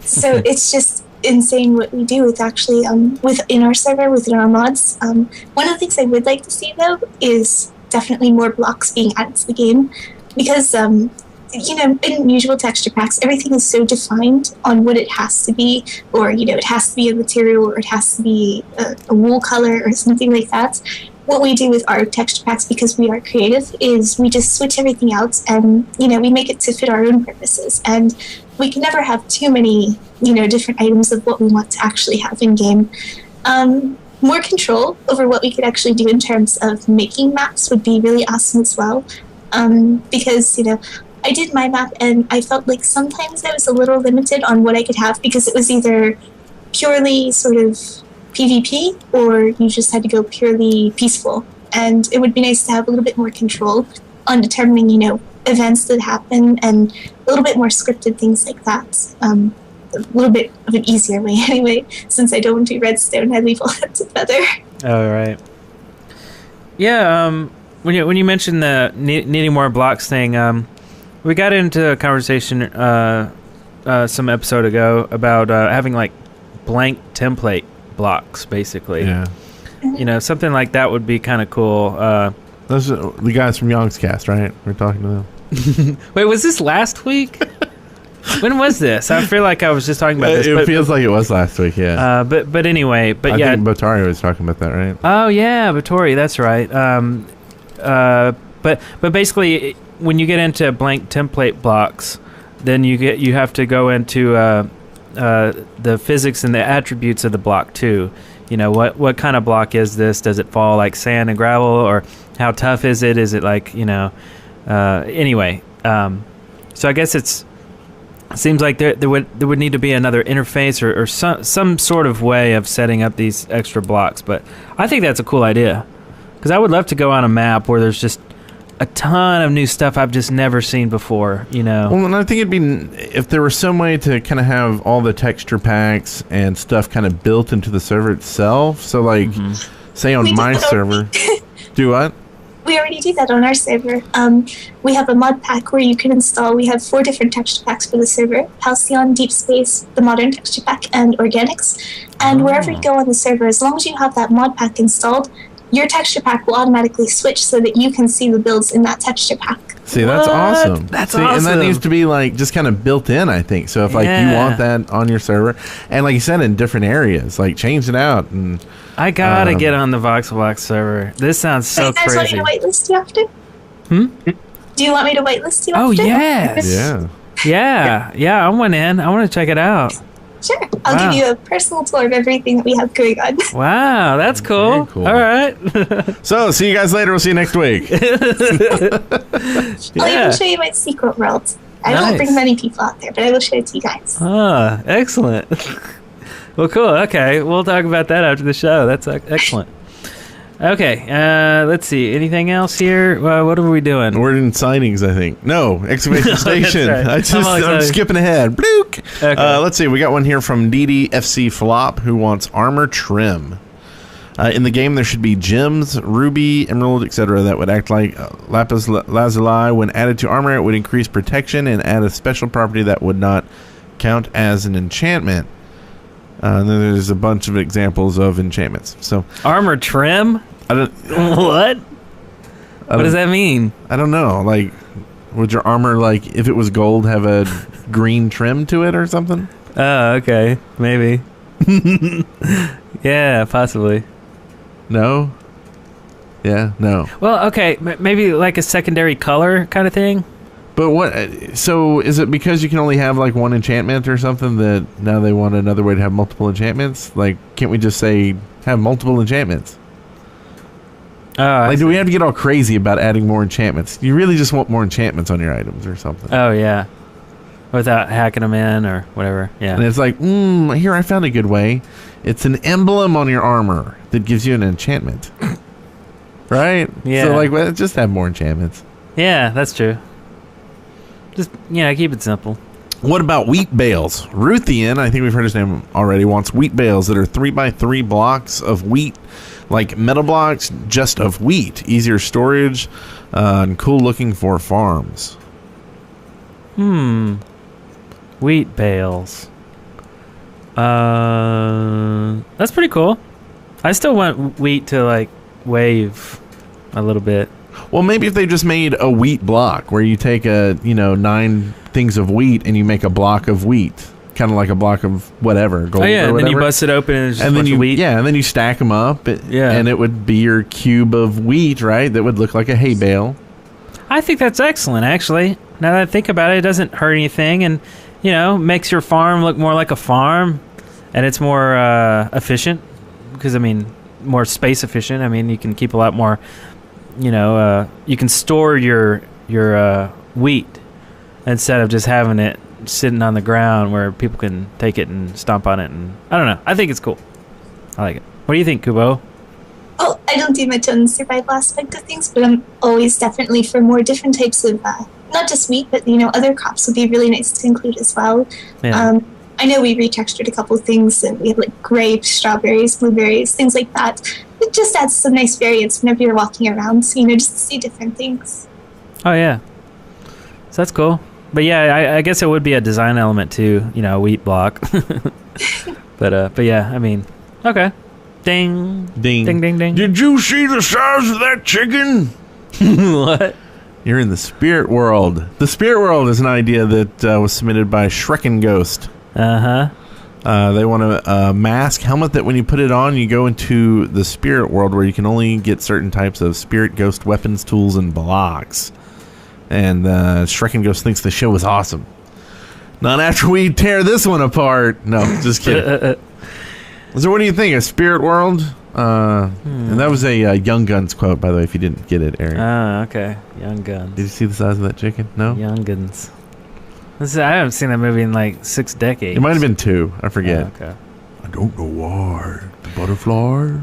So it's just insane what we do with actually within our server, within our mods. One of the things I would like to see, though, is definitely more blocks being added to the game, because in usual texture packs, everything is so defined on what it has to be, or it has to be a material, or it has to be a wool color or something like that. What we do with our texture packs, because we are creative, is we just switch everything out, and we make it to fit our own purposes, and we can never have too many different items of what we want to actually have in game. More control over what we could actually do in terms of making maps would be really awesome as well. Because, I did my map and I felt like sometimes I was a little limited on what I could have, because it was either purely sort of PvP or you just had to go purely peaceful. And it would be nice to have a little bit more control on determining, events that happen, and a little bit more scripted things like that. A little bit of an easier way anyway, since I don't do redstone, I leave all that to Feather. Oh, right. Yeah, when you mentioned the needing more blocks thing, we got into a conversation some episode ago about having like blank template blocks, basically. Yeah. Something like that would be kind of cool. Those are the guys from Young's Cast, right? We're talking to them. Wait, was this last week? When was this? I feel like I was just talking about this. It feels like it was last week, yeah. But anyway, I think Botari was talking about that, right? Oh yeah, Botari, that's right. But basically, when you get into blank template blocks, then you have to go into the physics and the attributes of the block too. You know, what kind of block is this? Does it fall like sand and gravel, or how tough is it? Is it like, you know, anyway. So I guess it seems like there would need to be another interface or some sort of way of setting up these extra blocks. But I think that's a cool idea, because I would love to go on a map where there's just a ton of new stuff I've just never seen before, you know. Well, and I think it'd be, if there was some way to kind of have all the texture packs and stuff kind of built into the server itself. So, like, say on my server, do what? We already do that on our server. We have a mod pack where you can install. We have 4 different texture packs for the server: Halcyon, Deep Space, the Modern Texture Pack, and Organics. And wherever you go on the server, as long as you have that mod pack installed, your texture pack will automatically switch so that you can see the builds in that texture pack. See, that's awesome. That's awesome. And that needs to be like just kind of built in, I think. So if like you want that on your server, and like you said, in different areas, like change it out. And I gotta get on the VoxelBox server. This sounds so crazy. Do you guys want me to whitelist you after? Do you want me to whitelist you after? Oh, yes. Yeah, I want in. I want to check it out. Sure. I'll give you a personal tour of everything that we have going on. Wow, that's cool. Very cool. All right. So, see you guys later. We'll see you next week. I'll even show you my secret world. I don't bring many people out there, but I will show it to you guys. Ah, excellent. Well, cool. Okay, we'll talk about that after the show. That's excellent. Okay, let's see. Anything else here? What are we doing? We're in signings, I think. No, excavation station. Right. I'm skipping ahead. Blook. Okay. Let's see. We got one here from DDFC Flop, who wants armor trim. In the game, there should be gems, ruby, emerald, etc. that would act like lapis lazuli. When added to armor, it would increase protection and add a special property that would not count as an enchantment. And then there's a bunch of examples of enchantments. So armor trim? What? What does that mean? I don't know. Like, would your armor, like, if it was gold, have a green trim to it or something? Oh, okay. Maybe. Yeah, possibly. No? Yeah, no. Well, okay. Maybe like a secondary color kind of thing? But what? So is it because you can only have like one enchantment or something that now they want another way to have multiple enchantments? Like, can't we just say have multiple enchantments? Like, do we have to get all crazy about adding more enchantments? You really just want more enchantments on your items or something? Oh yeah, without hacking them in or whatever. Yeah. And it's like, here, I found a good way. It's an emblem on your armor that gives you an enchantment, right? Yeah. So like, well, just have more enchantments. Yeah, that's true. Just, keep it simple. What about wheat bales? Ruthian, I think we've heard his name already, wants wheat bales that are 3x3 blocks of wheat, like metal blocks, just of wheat. Easier storage, and cool looking for farms. Wheat bales. That's pretty cool. I still want wheat to, like, wave a little bit. Well, maybe if they just made a wheat block where you take 9 things of wheat and you make a block of wheat, kind of like a block of whatever, gold or whatever. And then you bust it open and it's just a bunch of wheat. Yeah, and then you stack them up, and it would be your cube of wheat, right? That would look like a hay bale. I think that's excellent, actually. Now that I think about it, it doesn't hurt anything, and makes your farm look more like a farm, and it's more efficient because more space efficient. You can keep a lot more. You can store your wheat instead of just having it sitting on the ground where people can take it and stomp on it. And I don't know. I think it's cool. I like it. What do you think, Kupo? Oh, I don't do much on the survival aspect of things, but I'm always definitely for more different types of, not just wheat, but, other crops would be really nice to include as well. Yeah. I know we retextured a couple of things, and we have like grapes, strawberries, blueberries, things like that. It just adds some nice variance whenever you're walking around, so, just to see different things. Oh, yeah. So that's cool. But yeah, I guess it would be a design element too, a wheat block. but yeah, okay. Ding. Ding. Ding, ding, ding. Did you see the size of that chicken? What? You're in the spirit world. The spirit world is an idea that was submitted by Shrekken Ghost. Uh-huh. They want a mask helmet that when you put it on, you go into the spirit world where you can only get certain types of spirit ghost weapons, tools, and blocks. And Shrekken Ghost thinks the show is awesome. Not after we tear this one apart. No, just kidding. So what do you think? A spirit world? And that was a Young Guns quote, by the way, if you didn't get it, Eric. Oh, okay. Young Guns. Did you see the size of that chicken? No? Young Guns. I haven't seen that movie in like 6 decades. It might have been 2. I forget. Oh, okay. I don't know why. The butterfly?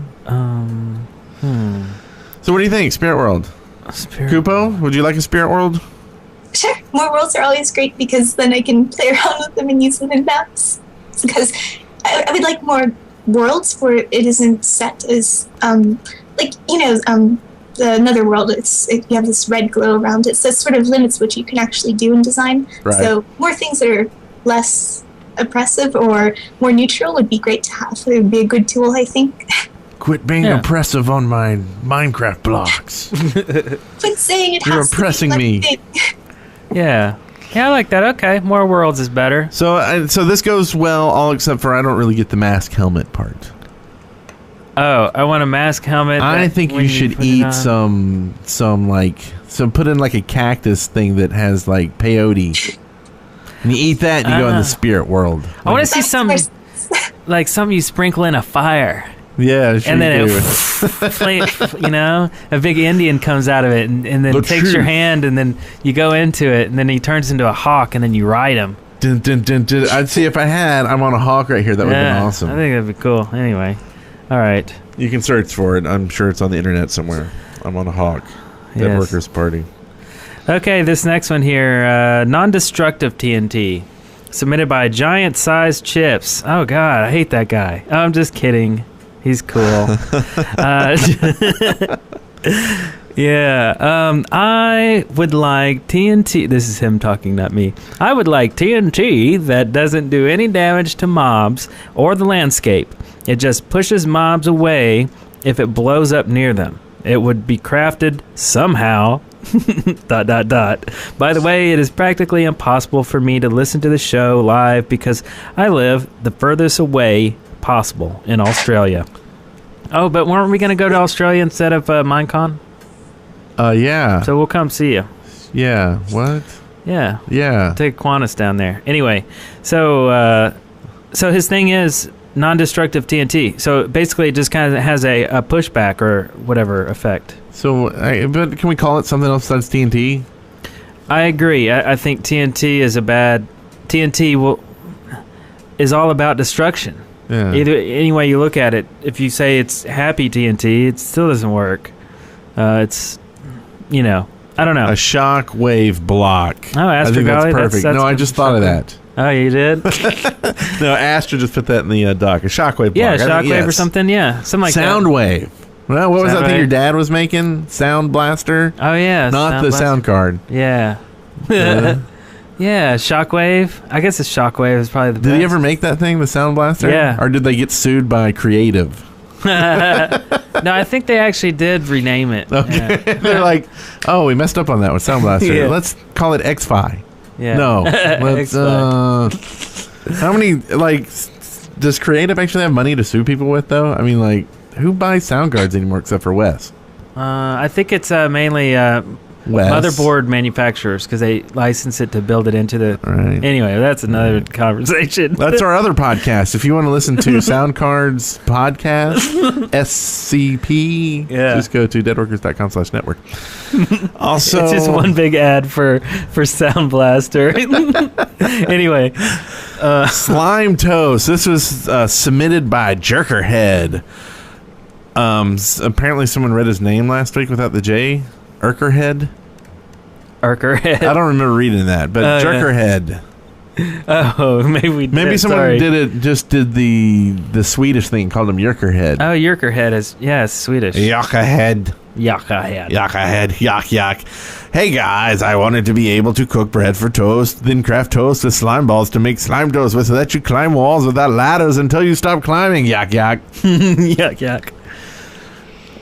So what do you think? Spirit world? Kupo, would you like a spirit world? Sure. More worlds are always great because then I can play around with them and use them in maps. Because I would like more worlds where it isn't set as, the Another World, you have this red glow around it, so it sort of limits what you can actually do in design. Right. So more things that are less oppressive or more neutral would be great to have. It would be a good tool, I think. Quit being oppressive on my Minecraft blocks. Quit saying it You're has oppressing to be me. Yeah. Yeah, I like that. Okay, more worlds is better. So this goes well, all except for I don't really get the mask helmet part. Oh, I want a mask helmet. I think you should eat some put in like a cactus thing that has like peyote. And you eat that and you go in the spirit world. I want to see something you sprinkle in a fire. Yeah, sure. And then a big Indian comes out of it and then takes your hand and then you go into it and then he turns into a hawk and then you ride him. Dun, dun, dun, dun. I'd see if I'm on a hawk right here. That would have been awesome. I think that'd be cool. Anyway. All right. You can search for it. I'm sure it's on the internet somewhere. I'm on a hawk. Dead Workers Party. Okay, this next one here, non-destructive TNT, submitted by Giant Sized Chips. Oh God, I hate that guy. Oh, I'm just kidding. He's cool. I would like TNT. This is him talking, not me. I would like TNT that doesn't do any damage to mobs or the landscape. It just pushes mobs away if it blows up near them. It would be crafted somehow. ... By the way, it is practically impossible for me to listen to the show live because I live the furthest away possible in Australia. Oh, but weren't we going to go to Australia instead of Minecon? Yeah. So we'll come see you. Yeah. What? Yeah. Yeah. Take Qantas down there. Anyway, so his thing is non-destructive TNT. So basically, it just kind of has a pushback or whatever effect. So, but can we call it something else besides TNT? I agree. I think TNT is TNT is all about destruction. Yeah. Any way you look at it, if you say it's happy TNT, it still doesn't work. It's, I don't know. A shock wave block. Oh, I think that's perfect. That's I just thought of that. Oh, you did? No, Astra just put that in the doc. A shockwave block. Yeah, shockwave or something. Yeah, something like Sound that. Wave. Well, what was that thing your dad was making? Sound Blaster? Oh, yeah. Not the sound card. Yeah. Yeah, Shockwave. I guess the Shockwave is probably the best. Did he ever make that thing, the Sound Blaster? Yeah. Or did they get sued by Creative? No, I think they actually did rename it. Okay. Yeah. They're like, oh, we messed up on that with Sound Blaster. Yeah. Let's call it X-Fi. Yeah. No. Let's, how many, does Creative actually have money to sue people with, though? I mean, who buys sound cards anymore except for Wes? I think it's mainly motherboard manufacturers because they license it to build it into the... Right. Anyway, that's another conversation. That's our other podcast. If you want to listen to Sound Cards Podcast, SCP, just go to deadworkers.com/network. Also, it's just one big ad for Sound Blaster. Anyway. Slime Toast. This was submitted by Jerkerhead. Apparently someone read his name last week without the J. Urkerhead. I don't remember reading that, but Jerkerhead. Yeah. Oh, maybe someone did the Swedish thing, called him Jerkerhead. Oh, Jerkerhead is Swedish. Yakahead. Yakahead. Yak. Hey guys, I wanted to be able to cook bread for toast, then craft toast with slime balls to make slime toast with so that you climb walls without ladders until you stop climbing. Yak. Yak.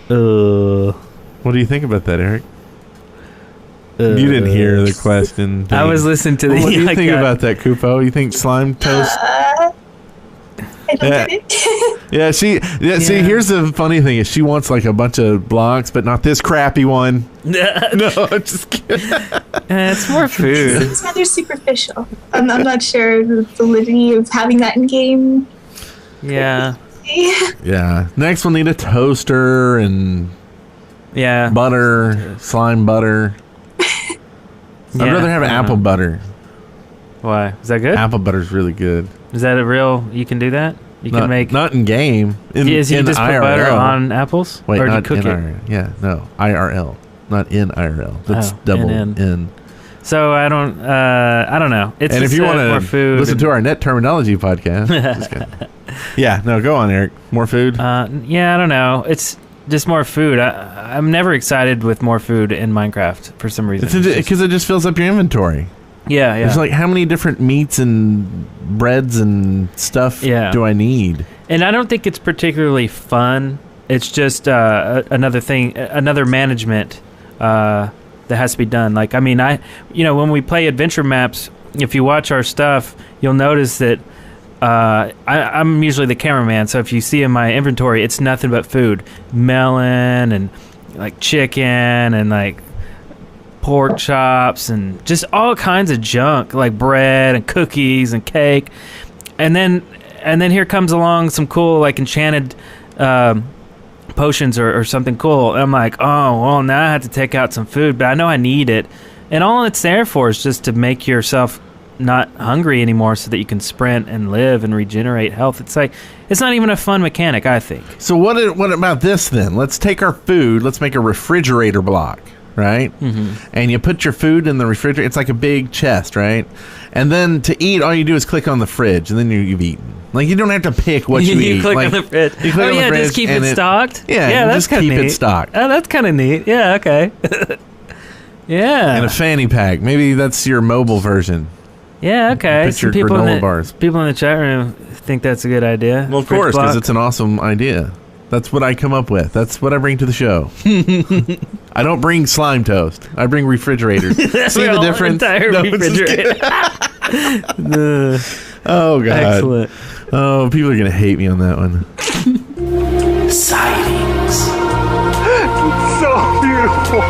What do you think about that, Eric? You didn't hear the question. I was listening to the... What do you think about that, Kupo? You think slime toast... I I don't get it. Yeah, see, here's the funny thing is she wants like a bunch of blocks, but not this crappy one. No, I'm just kidding. It's more food. It's rather superficial. I'm not sure the validity of having that in game. Yeah. Yeah. Next, we'll need a toaster and butter, slime butter. I'd rather have apple butter. Why? Is that good? Apple butter's really good. Is that a real? You can do that. You can make not in game. Is you just IRL. put butter on apples? Wait, or not do you cook in it? IRL. Yeah, no, IRL, not in IRL. That's double in. in. So I don't know. It's And if you want to listen to our net terminology podcast, just kidding. Yeah, no, go on, Eric. More food. Yeah, I don't know. It's just more food. I'm never excited with more food in Minecraft for some reason. Because it just fills up your inventory. Yeah. It's like, how many different meats and breads and stuff do I need? And I don't think it's particularly fun. It's just another management that has to be done. Like, I mean, when we play adventure maps, if you watch our stuff, you'll notice that I'm usually the cameraman. So if you see in my inventory, it's nothing but food, melon and like chicken and like pork chops and just all kinds of junk, like bread and cookies and cake. And then here comes along some cool like enchanted potions or something cool. And I'm like, oh, well, now I have to take out some food, but I know I need it. And all it's there for is just to make yourself not hungry anymore so that you can sprint and live and regenerate health. It's like, it's not even a fun mechanic, I think. So what about this then? Let's take our food, let's make a refrigerator block, right? Mm-hmm. And you put your food in the refrigerator. It's like a big chest, right? And then to eat, all you do is click on the fridge, and then you've eaten. Like, you don't have to pick what you eat. You click on the fridge. You click on the fridge just keep it stocked? Yeah, that's just keep neat. it stocked. Oh, that's kind of neat. Yeah, okay. Yeah. And a fanny pack. Maybe that's your mobile version. Yeah, okay. Put your granola bars. People in the chat room think that's a good idea. Well, of course, because it's an awesome idea. That's what I come up with. That's what I bring to the show. I don't bring slime toast. I bring refrigerators. See the difference? Refrigerator. Oh, God. Excellent. Oh, people are going to hate me on that one. Sightings. So beautiful.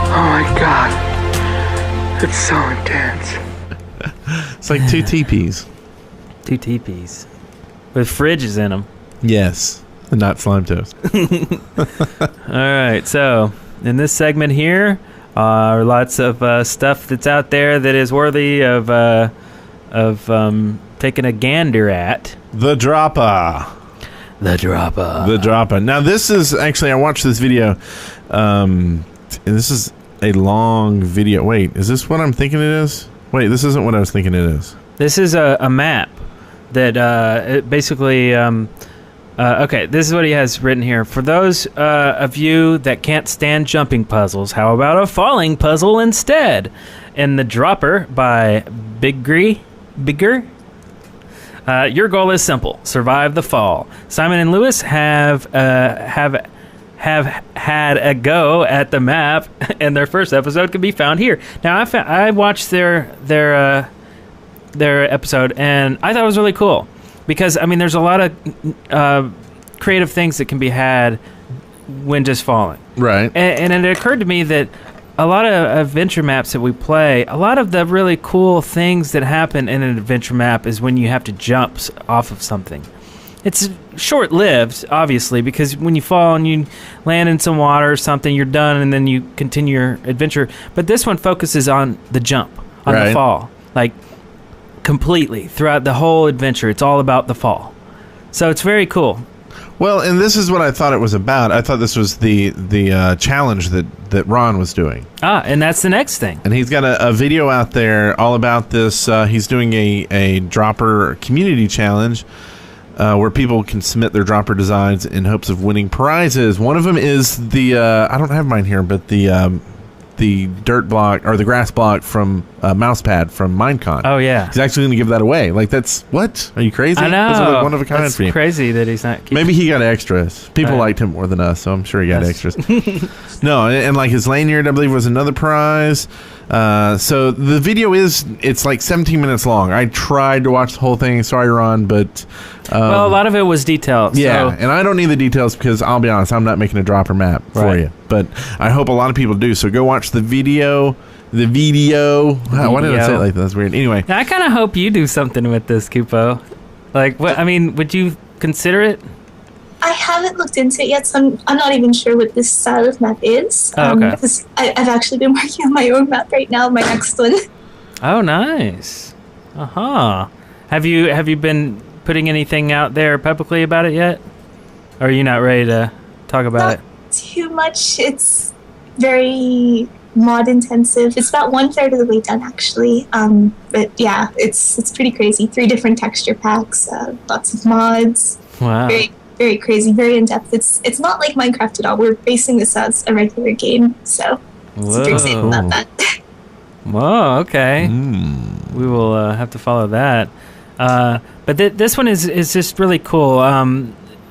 Oh, my God. It's so intense. It's like two teepees. Two teepees. With fridges in them. Yes. And not slime toast. All right. So, in this segment here, are lots of stuff that's out there that is worthy of taking a gander at. The Dropper. The Dropper. The Dropper. Now, this is actually, I watched this video. And this is a long video. Wait, is this what I'm thinking it is? Wait, this isn't what I was thinking it is. This is a map that it basically... okay, this is what he has written here. For those of you that can't stand jumping puzzles, how about a falling puzzle instead? In The Dropper by Bigger. Your goal is simple: survive the fall. Simon and Lewis have had a go at the map, and their first episode can be found here. Now, I watched their episode, and I thought it was really cool. Because, I mean, there's a lot of creative things that can be had when just falling. Right. And it occurred to me that a lot of adventure maps that we play, a lot of the really cool things that happen in an adventure map is when you have to jump off of something. It's short-lived, obviously, because when you fall and you land in some water or something, you're done, and then you continue your adventure. But this one focuses on the jump, on the fall. Like, completely throughout the whole adventure, it's all about the fall. So it's very cool. Well, and this is what I thought it was about. I thought this was the challenge that Ron was doing. And that's the next thing. And he's got a video out there all about this. He's doing a Dropper community challenge where people can submit their Dropper designs in hopes of winning prizes. One of them is the I don't have mine here, but the the dirt block or the grass block from Mousepad from Minecon. Oh yeah, he's actually going to give that away. Like, that's what? Are you crazy? I know. That's like one of a kind That's for you. crazy that he's not. Maybe he got extras. People Right. liked him more than us, so I'm sure he got extras. No, and like his lanyard, I believe, was another prize. So the video it's like 17 minutes long. I tried to watch the whole thing. Sorry, Ron, but Well, a lot of it was detailed. yeah, So, and I don't need the details because I'll be honest, I'm not making a dropper map for Right. you. But I hope a lot of people do. So go watch the video. The video. Why did I say it like that? That's weird. Anyway, I kind of hope you do something with this, Kupo. Like, what? I mean, would you consider it? I haven't looked into it yet, so I'm not even sure what this style of map is. Oh, okay. Because I've actually been working on my own map right now, my next one. Oh, nice. Have you been putting anything out there publicly about it yet? Or are you not ready to talk about Not it? too much. It's very mod intensive. It's about 1/3 of the way done, actually. But yeah, it's pretty crazy. 3 different texture packs, lots of mods. Wow. Very, very crazy, very in depth. It's not like Minecraft at all. We're basing this as a regular game, so super excited Whoa. about that. Whoa, okay. We will have to follow that. But this one is just really cool.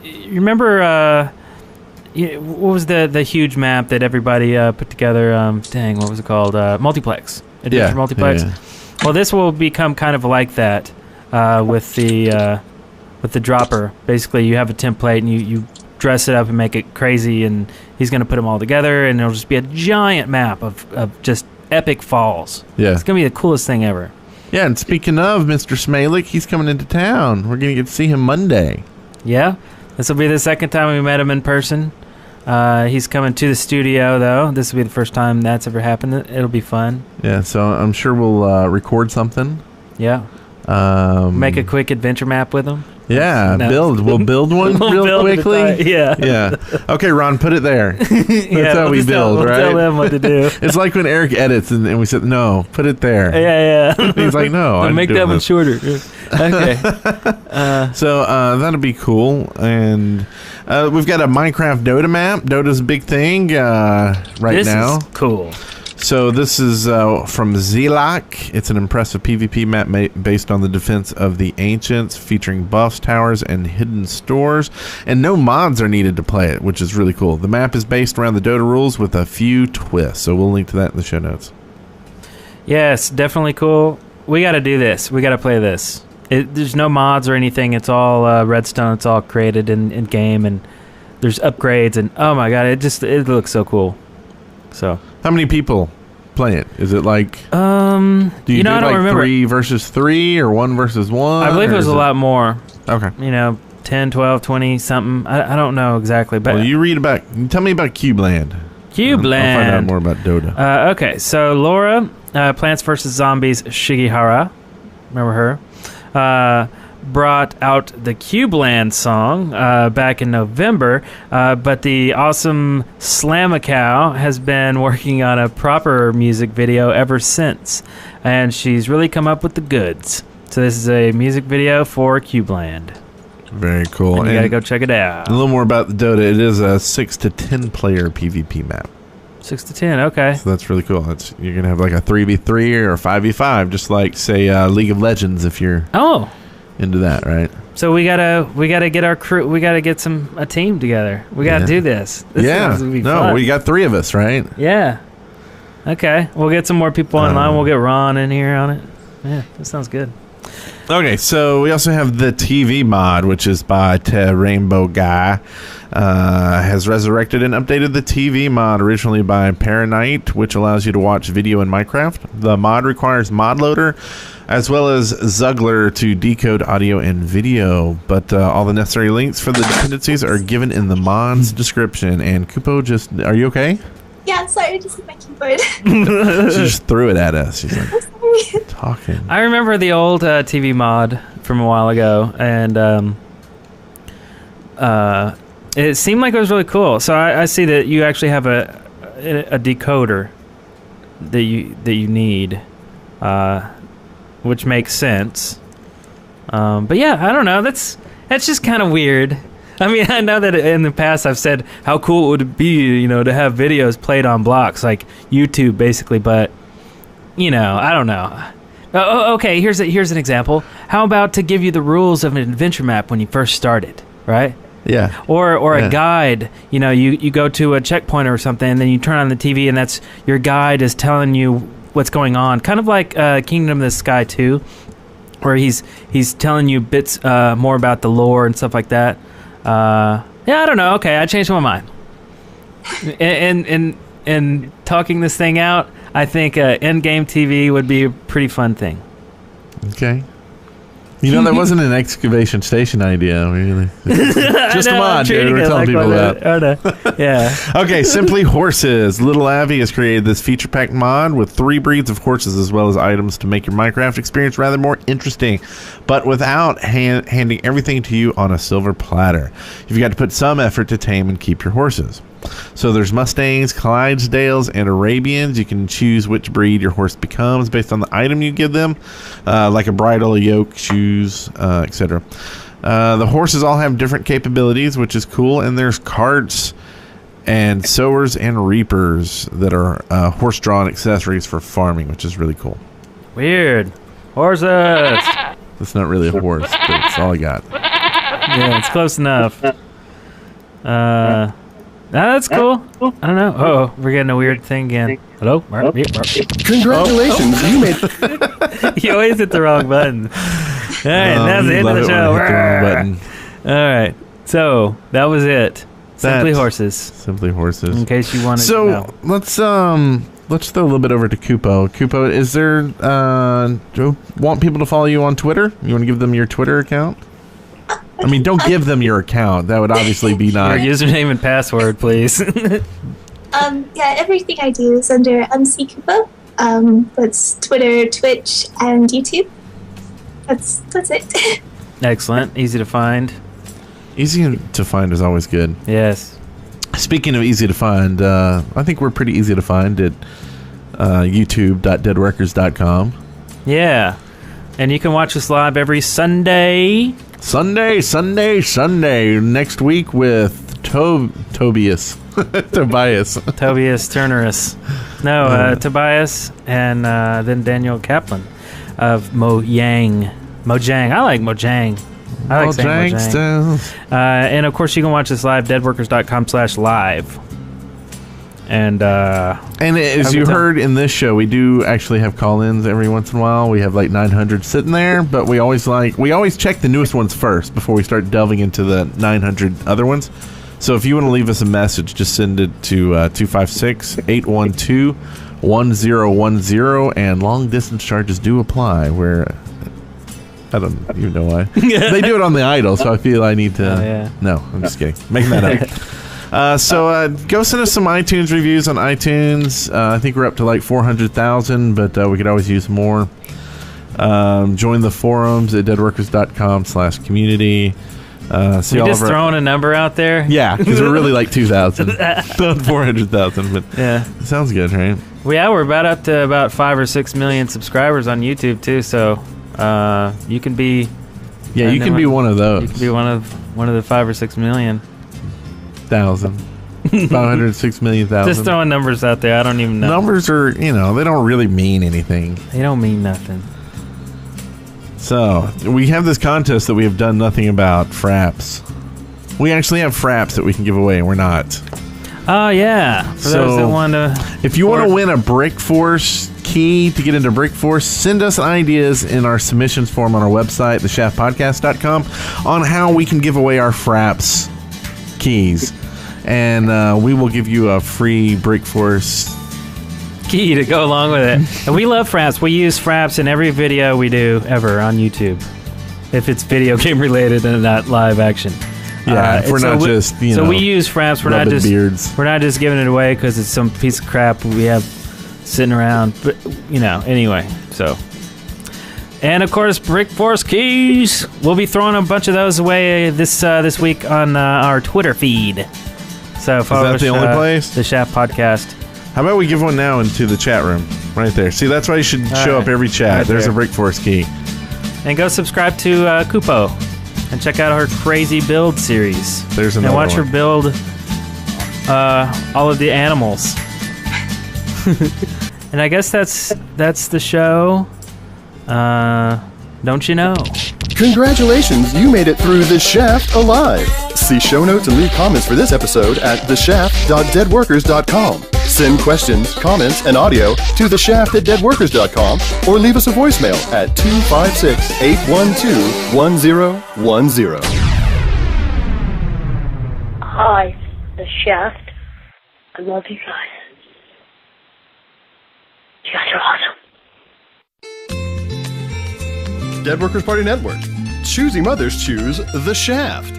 You remember what was the huge map that everybody put together? Dang, what was it called? Multiplex. Adventure Multiplex. Yeah. Well, this will become kind of like that with the dropper. Basically, you have a template and you dress it up and make it crazy, and he's going to put them all together, and it'll just be a giant map of just epic falls. Yeah. It's going to be the coolest thing ever. Yeah, and speaking of Mr. Smalik, he's coming into town. We're going to get to see him Monday. Yeah, this will be the second time we met him in person. He's coming to the studio, though. This will be the first time that's ever happened. It'll be fun. Yeah, so I'm sure we'll record something. Yeah. Make a quick adventure map with him. Yeah, No. We'll build one We'll real build it quickly. at a time. Yeah. Yeah. Okay, Ron, put it there. That's how we'll we just build, we'll right? tell them what to do. It's like when Eric edits and we said, no, put it there. Yeah. He's like, no. I'm Make doing that one this. shorter. Okay. So that'll be cool. And we've got a Minecraft Dota map. Dota's a big thing This now. is cool. So this is from Zelak. It's an impressive PvP map based on the defense of the ancients, featuring buffs, towers, and hidden stores. And no mods are needed to play it, which is really cool. The map is based around the Dota rules with a few twists. So we'll link to that in the show notes. Yes, definitely cool. We got to do this. We got to play this. There's no mods or anything. It's all redstone. It's all created in game, and there's upgrades. And oh my god, it looks so cool. So how many people play it? Is it like do I do don't like remember. 3 versus 3 or 1 versus 1? I believe or it was is a lot more. Okay. 10, 12, 20 something. I don't know exactly, but Well, you tell me about Cubeland. Cubeland. I'll find out more about Dota. Okay, so Laura, Plants vs. Zombies Shigihara, remember her, brought out the Cubeland song back in November, but the awesome Slamacow has been working on a proper music video ever since, and she's really come up with the goods. So this is a music video for Cubeland. Very cool. And you gotta go check it out. A little more about the Dota. It is a 6 to 10 player PvP map. 6 to 10, okay. So that's really cool. You're going to have like a 3v3 or a 5v5, just like, say, League of Legends if you're into that, right? So we gotta get our crew. We gotta get a team together. We gotta do this. This is gonna be fun. We got 3 of us, right? Yeah. Okay. We'll get some more people online. We'll get Ron in here on it. Yeah, that sounds good. Okay, so we also have the TV mod, which is by Rainbow Guy. Has resurrected and updated the TV mod, originally by Paranite, which allows you to watch video in Minecraft. The mod requires mod loader as well as Zuggler to decode audio and video, but all the necessary links for the dependencies are given in the mod's description. And Kupo, are you okay? Yeah, sorry, I just hit my keyboard. She just threw it at us. She's like, Sorry. talking. I remember the old TV mod from a while ago, and it seemed like it was really cool. So I see that you actually have a decoder that you need, which makes sense. But yeah, I don't know. That's just kind of weird. I mean, I know that in the past I've said how cool it would be, to have videos played on blocks, like YouTube, basically. But, I don't know. Okay, here's an example. How about to give you the rules of an adventure map when you first started, right? Yeah. Or a guide. You go to a checkpoint or something, and then you turn on the TV, and that's your guide is telling you what's going on. Kind of like Kingdom of the Sky 2, where he's telling you bits more about the lore and stuff like that. I don't know. Okay, I changed my mind. And talking this thing out, I think in-game TV would be a pretty fun thing. Okay. That wasn't an excavation station idea, really. Just a mod, dude. We're telling people that. Yeah. Okay, Simply Horses. Little Abby has created this feature-packed mod with 3 breeds of horses as well as items to make your Minecraft experience rather more interesting, but without handing everything to you on a silver platter. You've got to put some effort to tame and keep your horses. So there's Mustangs, Clydesdales, and Arabians. You can choose which breed your horse becomes based on the item you give them, like a bridle, a yoke, shoes, etc. The horses all have different capabilities, which is cool, and there's carts and sowers and reapers that are horse-drawn accessories for farming, which is really cool. Weird. Horses! That's not really a horse, but it's all I got. Yeah, it's close enough. That's cool. I don't know. Oh, we're getting a weird thing again. Hello? Congratulations, you made... You always hit the wrong button. All right, that's the end of the show. Hit the wrong button. All right, so that was it. Simply Horses. Simply Horses. In case you wanted to know. let's throw a little bit over to Kupo. Kupo, is there do you want people to follow you on Twitter? You want to give them your Twitter account? I mean, don't give them your account. That would obviously be not... Your username and password, please. Everything I do is under MC Kupo. That's Twitter, Twitch, and YouTube. That's it. Excellent. Easy to find. Easy to find is always good. Yes. Speaking of easy to find, I think we're pretty easy to find at youtube.deadworkers.com. Yeah. And you can watch us live every Sunday. Sunday. Next week with Tobias. Tobias. Tobias Turnerus. No, Tobias and then Daniel Kaplan of Mojang. I like Mojang. I like saying Mojang. And of course, you can watch us live, deadworkers.com/live. And as you heard in this show, we do actually have call-ins every once in a while. We have like 900 sitting there, but we always check the newest ones first before we start delving into the 900 other ones. So if you want to leave us a message, just send it to 256-812-1010, and long-distance charges do apply. Where I don't even know why. They do it on the Idol, so I feel I need to... Oh, yeah. No, I'm just kidding. Making that up. So go send us some iTunes reviews on iTunes. I think we're up to like 400,000, but we could always use more. Join the forums at deadworkers.com/community. We just throwing a number out there? Yeah, because we're really like 2,000. Not 400,000, but yeah, it sounds good, right? Well, yeah, we're up to about 5 or 6 million subscribers on YouTube too. So you can be. Yeah, you can be one of those. You can be one of the 5 or 6 million. 506 million thousand. Just throwing numbers out there. I don't even know. Numbers are, they don't really mean anything. They don't mean nothing. So we have this contest that we have done nothing about. Fraps. We actually have fraps that we can give away, and we're not. Oh yeah. For those that want to. If you want to win a Brick Force key to get into Brick Force, send us ideas in our submissions form on our website, theshaftpodcast.com, on how we can give away our fraps keys, and we will give you a free Brick Force key to go along with it. And we love fraps. We use fraps in every video we do ever on YouTube, if it's video game related and not live action. Yeah, if we're not just so we use fraps. We're not just beards. We're not just giving it away because it's some piece of crap we have sitting around. But anyway. So. And of course, Brick Force keys. We'll be throwing a bunch of those away this week on our Twitter feed. So follow us. Is that the only place? The Shaft Podcast. How about we give one now into the chat room right there? See, that's why you should show up every chat. Right There's a Brick Force key. And go subscribe to Kupo. And check out her crazy build series. There's and another watch one. her build all of the animals. And I guess that's the show. Don't you know? Congratulations, you made it through The Shaft alive. See show notes and leave comments for this episode at theshaft.deadworkers.com. Send questions, comments, and audio to theshaft@deadworkers.com or leave us a voicemail at 256-812-1010. Hi, The Shaft. I love you guys. You guys are awesome. Dead Workers Party Network. Choosy mothers choose The Shaft.